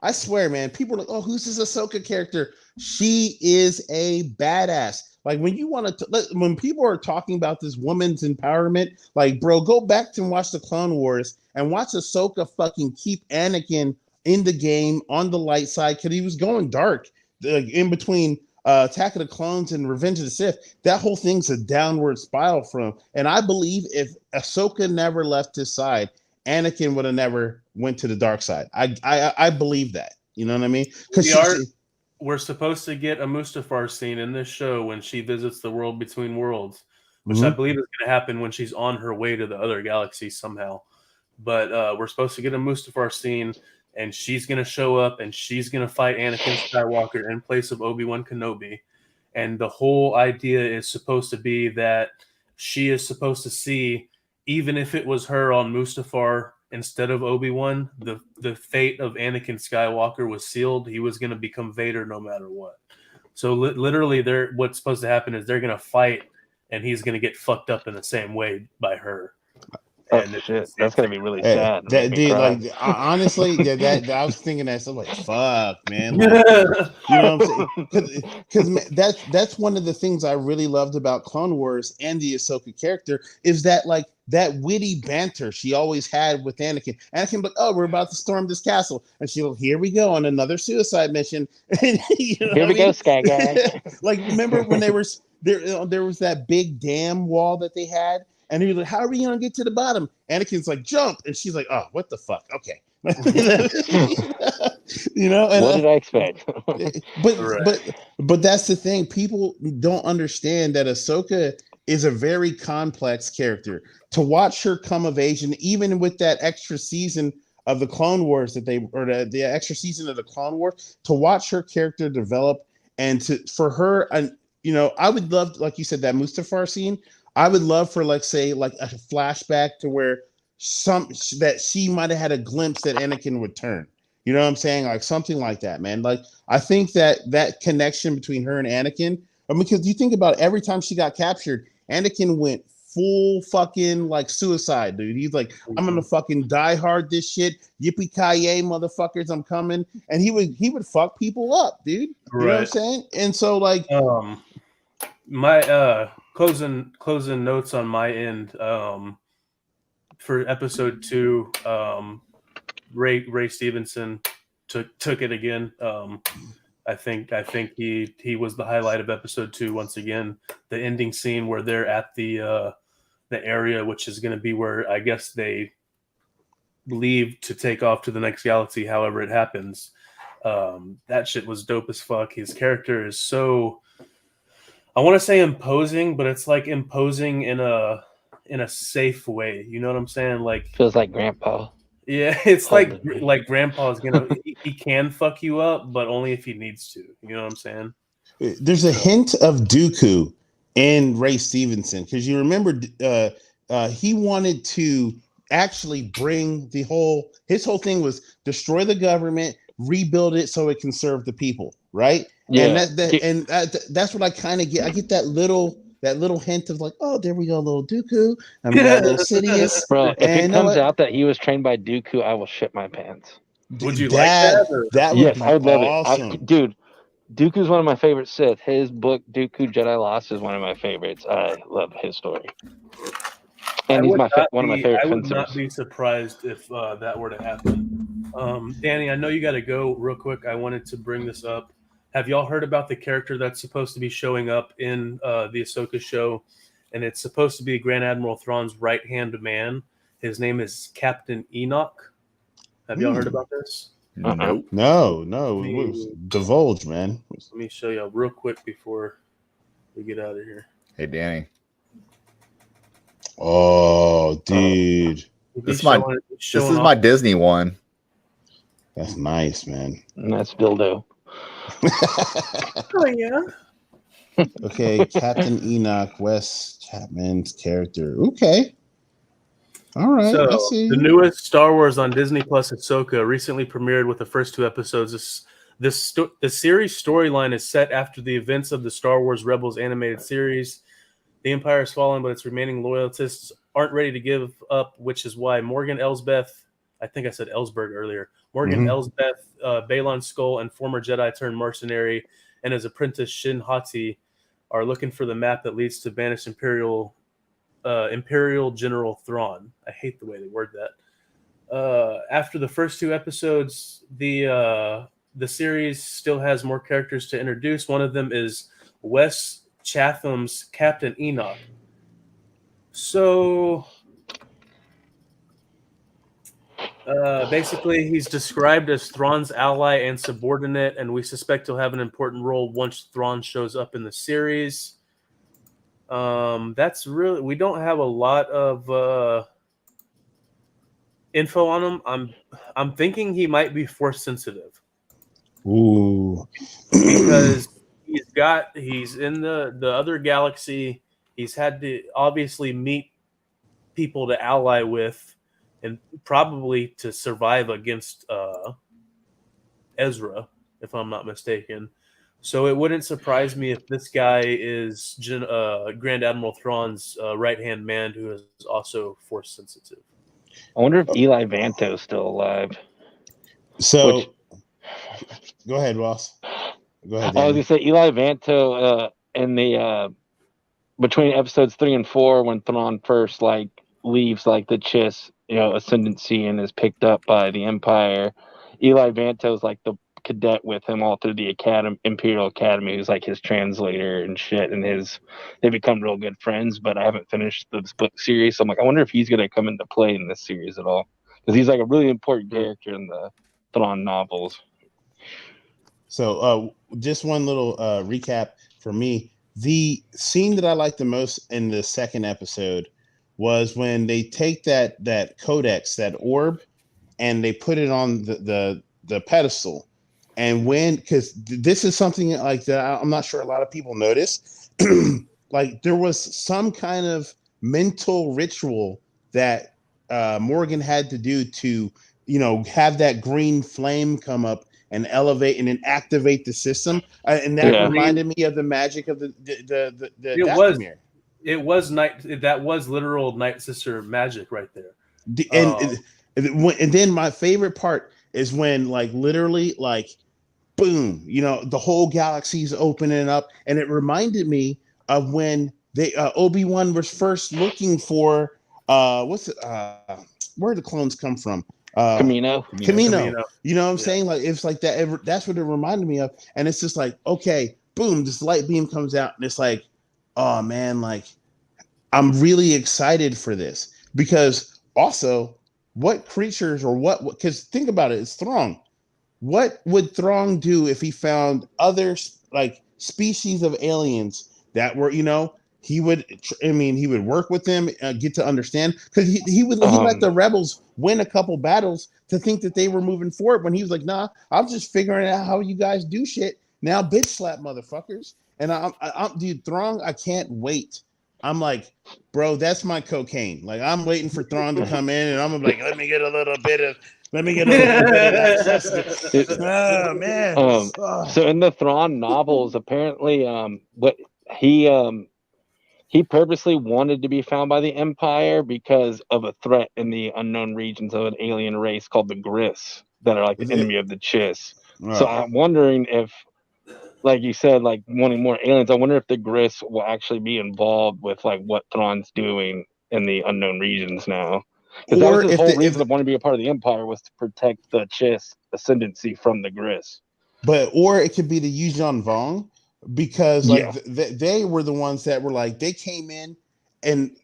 S2: I swear, man, people are like, oh, who's this Ahsoka character? She is a badass. Like, when you want to, when people are talking about this woman's empowerment, like, bro, go back and watch the Clone Wars and watch Ahsoka fucking keep Anakin in the game on the light side because he was going dark in between Attack of the Clones and Revenge of the Sith. That whole thing's a downward spiral for him. And I believe if Ahsoka never left his side, Anakin would have never went to the dark side. I believe that. You know what I mean?
S1: We're supposed to get a Mustafar scene in this show when she visits the world between worlds, which I believe is going to happen when she's on her way to the other galaxy somehow. But we're supposed to get a Mustafar scene, and she's going to show up, and she's going to fight Anakin Skywalker in place of Obi-Wan Kenobi. And the whole idea is supposed to be that she is supposed to see, even if it was her on Mustafar instead of Obi-Wan, the fate of Anakin Skywalker was sealed. He was going to become Vader no matter what. So literally, what's supposed to happen is they're going to fight, and he's going to get fucked up in the same way by her.
S4: And shit, that's gonna be really sad.
S2: Dude, like honestly, that I was thinking that. So I'm like, fuck, man. Like, you know what I'm saying? Because that's one of the things I really loved about Clone Wars and the Ahsoka character is that like that witty banter she always had with Anakin. Anakin, like, oh, we're about to storm this castle, and she'll, here we go on another suicide mission. You know
S4: here we go, Sky Guy.
S2: Like, remember when there was that big dam wall that they had? And he was like, how are we going to get to the bottom? Anakin's like, jump. And she's like, oh, what the fuck? Okay. You know? And,
S4: what did I expect?
S2: but that's the thing. People don't understand that Ahsoka is a very complex character. To watch her come of age, and even with that extra season of the Clone Wars the extra season of the Clone Wars, to watch her character develop and for her, and you know, I would love, like you said, that Mustafar scene. I would love for, like, say, like a flashback to where that she might have had a glimpse that Anakin would turn. You know what I'm saying? Like something like that, man. Like, I think that connection between her and Anakin, because you think about it, every time she got captured, Anakin went full fucking like suicide, dude. He's like, I'm gonna fucking die hard this shit. Yippee-ki-yay, motherfuckers, I'm coming. And he would fuck people up, dude. You know what I'm saying? And so, like,
S1: my closing notes on my end, for episode 2, Ray Stevenson took it again. I think he was the highlight of episode 2 once again. The ending scene where they're at the area, which is going to be where I guess they leave to take off to the next galaxy, however it happens. That shit was dope as fuck. His character is so, I want to say imposing, but it's like imposing in a safe way. You know what I'm saying? Like,
S4: feels like Grandpa.
S1: Yeah, it's like Grandpa's gonna he can fuck you up, but only if he needs to. You know what I'm saying?
S2: There's a hint of Dooku in Ray Stevenson, because you remember he wanted to actually bring his whole thing was destroy the government, rebuild it so it can serve the people, right? Yeah. And that's what I kind of get. I get that little hint of like, oh, there we go, little Dooku. I'm a little Sidious.
S4: Bro, if it comes out that he was trained by Dooku, I will shit my pants.
S1: Would you like that?
S2: That would be, I would love awesome.
S4: Dude, Dooku's one of my favorite Sith. His book, Dooku Jedi Lost, is one of my favorites. I love his story. And he's one of my favorite
S1: I would
S4: fencers.
S1: not be surprised if that were to happen. Danny, I know you got to go real quick. I wanted to bring this up. Have y'all heard about the character that's supposed to be showing up in the Ahsoka show? And it's supposed to be Grand Admiral Thrawn's right-hand man. His name is Captain Enoch. Have y'all heard about this?
S3: Nope.
S2: No. Divulge, man.
S1: Let me show y'all real quick before we get out of here.
S3: Hey, Danny.
S2: Oh, dude.
S3: This is my Disney one.
S2: That's nice, man.
S4: And that's Bildo.
S1: Oh, yeah.
S2: Okay, Captain Enoch, Wes Chapman's character. Okay. All right.
S1: So,
S2: I see.
S1: the newest Star Wars on Disney Plus Ahsoka recently premiered with the first 2 episodes. The series storyline is set after the events of the Star Wars Rebels animated series. The Empire has fallen, but its remaining loyalists aren't ready to give up, which is why Morgan Elsbeth, I think I said Ellsberg earlier, Morgan Elsbeth, Balon Skull, and former Jedi turned mercenary and his apprentice Shin Hati are looking for the map that leads to banished Imperial General Thrawn. I hate the way they word that. After the first 2 episodes, the series still has more characters to introduce. One of them is Wes Chatham's Captain Enoch. So basically, he's described as Thrawn's ally and subordinate, and we suspect he'll have an important role once Thrawn shows up in the series. That's really, we don't have a lot of info on him. I'm thinking he might be force sensitive.
S2: Ooh.
S1: Because he's in the other galaxy. He's had to obviously meet people to ally with and probably to survive against Ezra, if I'm not mistaken. So it wouldn't surprise me if this guy is Grand Admiral Thrawn's right-hand man who is also force sensitive.
S4: I wonder if Eli Vanto's still alive.
S2: So, go ahead, Ross. Go ahead, Danny.
S4: I was going to say Eli Vanto in the between episodes 3 and 4 when Thrawn first leaves the Chiss, ascendancy and is picked up by the Empire. Eli Vanto's the cadet with him all through the Imperial Academy, who's his translator and shit, and they become real good friends. But I haven't finished this book series, so I'm I wonder if he's going to come into play in this series at all, because he's a really important character in the Thrawn novels.
S2: So just one little recap for me. The scene that I liked the most in the second episode was when they take that codex, that orb, and they put it on the pedestal. And because this is something that I'm not sure a lot of people notice, there was some kind of mental ritual that Morgan had to do to, have that green flame come up and elevate and then activate the system, and that reminded me of the magic of the Dathomir.
S1: It was that was literal Night Sister magic right there.
S2: And then my favorite part is when literally boom, the whole galaxy's opening up, and it reminded me of when they Obi-Wan was first looking for where the clones come from.
S4: Camino.
S2: You know what I'm saying? It's that. That's what it reminded me of. And it's just okay, boom, this light beam comes out, and it's oh man, I'm really excited for this, because also what creatures or because think about it, it's Thrawn. What would Thrawn do if he found other species of aliens that were, he would work with them, get to understand, because he let the rebels win a couple battles to think that they were moving forward, when he was nah, I'm just figuring out how you guys do shit now, bitch slap motherfuckers. And I'm dude, Thrawn, I can't wait. I'm bro, that's my cocaine. I'm waiting for Thrawn to come in, and I'm let me get a little bit of access. Oh man.
S4: So in the Thrawn novels, apparently, what he purposely wanted to be found by the Empire because of a threat in the unknown regions of an alien race called the Gris that are the enemy of the Chiss. Right. So I'm wondering if, you said, wanting more aliens, I wonder if the Gris will actually be involved with what Thrawn's doing in the unknown regions now. Because that was the whole reason of wanting to be a part of the Empire, was to protect the Chiss ascendancy from the Gris.
S2: Or it could be the Yuuzhan Vong, because they were the ones that were like, they came in and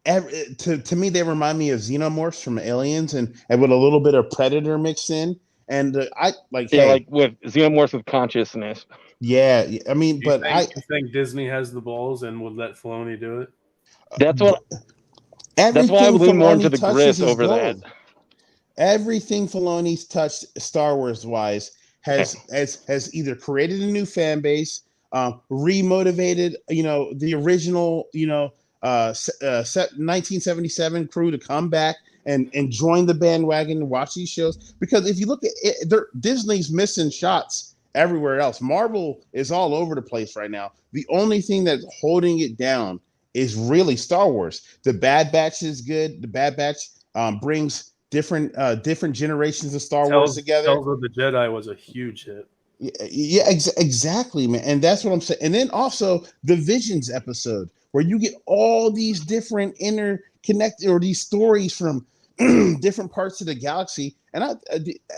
S2: to me they remind me of xenomorphs from Aliens, and with a little bit of Predator mixed in. And I like,
S4: like with xenomorphs with consciousness.
S2: Yeah, I mean,
S1: you think Disney has the balls and would let Filoni do it?
S4: That's why I would lean more into the Gris over
S2: gold. Everything Filoni's touched, Star Wars wise, has either created a new fan base, remotivated, the original, 1977 crew to come back and join the bandwagon and watch these shows. Because if you look at it, Disney's missing shots everywhere else. Marvel is all over the place right now. The only thing that's holding it down is really Star Wars. The Bad Batch is good. The Bad Batch brings different generations of Star Wars together.
S1: Tales of the Jedi was a huge hit.
S2: Yeah, exactly, man. And that's what I'm saying. And then also the Visions episode, where you get all these different interconnected, or these stories from different parts of the galaxy. And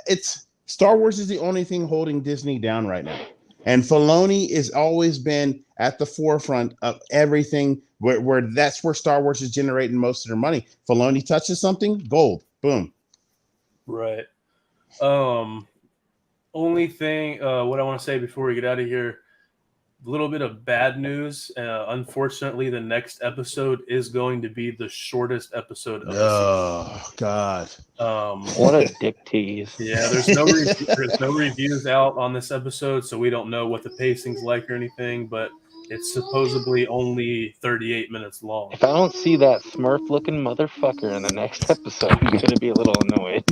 S2: it's Star Wars is the only thing holding Disney down right now. And Filoni has always been at the forefront of everything, where that's where Star Wars is generating most of their money. Filoni touches something, gold, boom.
S1: Right. Only thing, what I want to say before we get out of here, a little bit of bad news. Unfortunately, the next episode is going to be the shortest episode of the season.
S2: Oh, God.
S4: What a dick tease.
S1: Yeah, there's no reviews out on this episode, so we don't know what the pacing's like or anything, but it's supposedly only 38 minutes long.
S4: If I don't see that Smurf-looking motherfucker in the next episode, I'm going to be a little annoyed.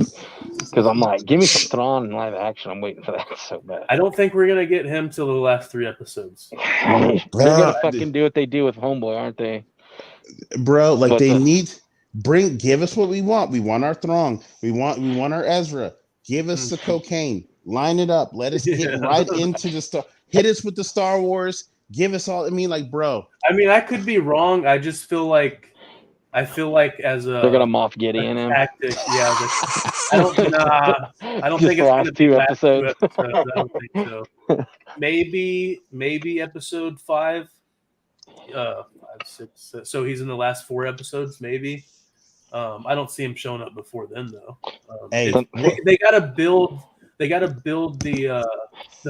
S4: Because I'm like, give me some Thrawn in live action. I'm waiting for that so bad.
S1: I don't think we're going to get him till the last 3 episodes.
S4: They're going to fucking do what they do with Homeboy, aren't they?
S2: Bro, like, give us what we want. We want our Thrawn. We want our Ezra. Give us the cocaine. Line it up. Let us get right into the Star. Hit us with the Star Wars. Give us all. I mean, like, bro.
S1: I mean, I could be wrong. I just feel like as a
S4: they're gonna Moff Gideon him.
S1: Tactic, yeah. I don't think it's gonna be last 2 episodes. I don't think so. Maybe episode 5, 5, 6. So he's in the last 4 episodes. Maybe. I don't see him showing up before then, though. They gotta build. They got to build the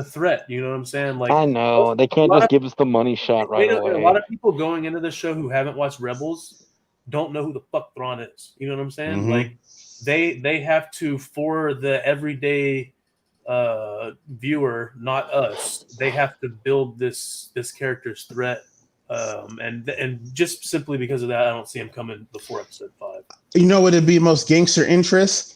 S1: threat. You know what I'm saying? Like,
S4: I know they can't just give us the money shot right away.
S1: A lot of people going into the show who haven't watched Rebels don't know who the fuck Thrawn is. You know what I'm saying?
S2: Mm-hmm.
S1: Like, they have to, for the everyday viewer, not us. They have to build this character's threat, and just simply because of that, I don't see him coming before episode 5.
S2: You know what would be most gangster entrance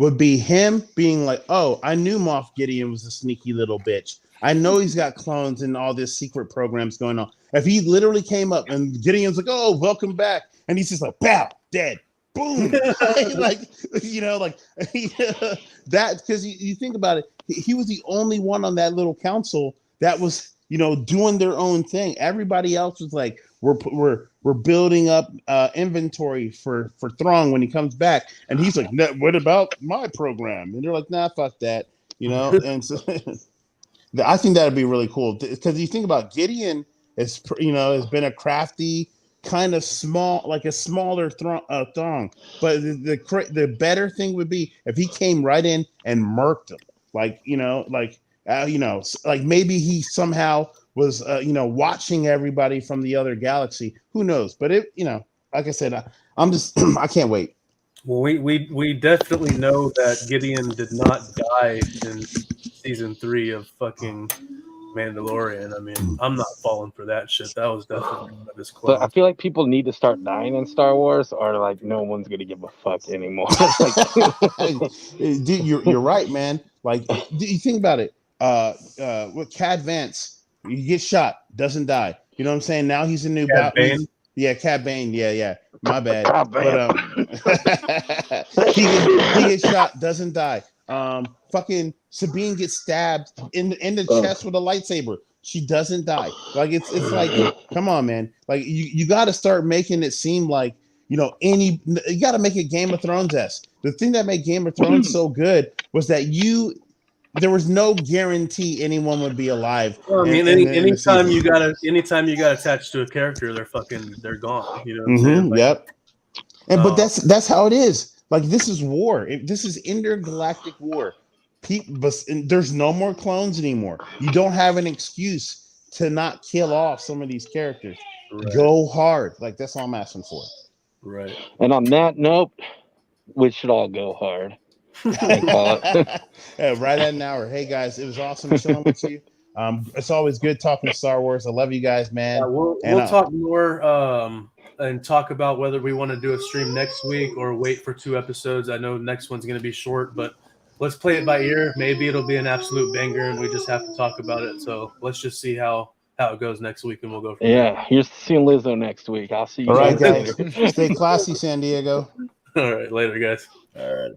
S2: would be him being like, oh, I knew Moff Gideon was a sneaky little bitch. I know he's got clones and all this secret programs going on. If he literally came up and Gideon's like, oh, welcome back. And he's just like, pow, dead. Boom. That, because you think about it, he was the only one on that little council that was, doing their own thing. Everybody else was like, we're building up inventory for Thrawn when he comes back, and he's like, what about my program? And they're like, nah, fuck that, And so I think that'd be really cool, because you think about Gideon has been a crafty kind of small, like a smaller Thrawn, but the better thing would be if he came right in and murked him, like maybe he somehow was, watching everybody from the other galaxy. Who knows? But like I said, I can't wait.
S1: Well, we definitely know that Gideon did not die in season 3 of fucking Mandalorian. I mean, I'm not falling for that shit. That was definitely one of his clones.
S4: But I feel like people need to start dying in Star Wars, or like no one's gonna give a fuck anymore.
S2: Dude, you're right, man. Like, you think about it. With Cad Vance, you get shot, doesn't die. You know what I'm saying? Now he's a new
S1: Cad Bane.
S2: Yeah, Cad Bane. Yeah. My bad.
S4: But
S2: he gets shot, doesn't die. fucking Sabine gets stabbed in the chest with a lightsaber. She doesn't die. Like it's like, come on, man. Like you got to start making it seem like, you got to make it Game of Thrones-esque. The thing that made Game of Thrones so good was that there was no guarantee anyone would be alive.
S1: Well, I mean, anytime you got attached to a character, they're gone. You know what I'm saying? Like,
S2: yep. But that's how it is. Like, this is war. This is intergalactic war. There's no more clones anymore. You don't have an excuse to not kill off some of these characters. Right. Go hard. Like, that's all I'm asking for.
S1: Right.
S4: And on that note, we should all go hard.
S2: Yeah, right at an hour. Hey guys, it was awesome chilling with you. It's always good talking Star Wars. I love you guys, man.
S1: We'll talk more and talk about whether we want to do a stream next week or wait for 2 episodes. I know next one's going to be short, but let's play it by ear. Maybe it'll be an absolute banger, and we just have to talk about it. So let's just see how it goes next week, and we'll go from there.
S4: You're seeing Lizzo next week. I'll see you.
S2: All right, guys. Stay classy, San Diego.
S1: All right, later, guys.
S3: All right.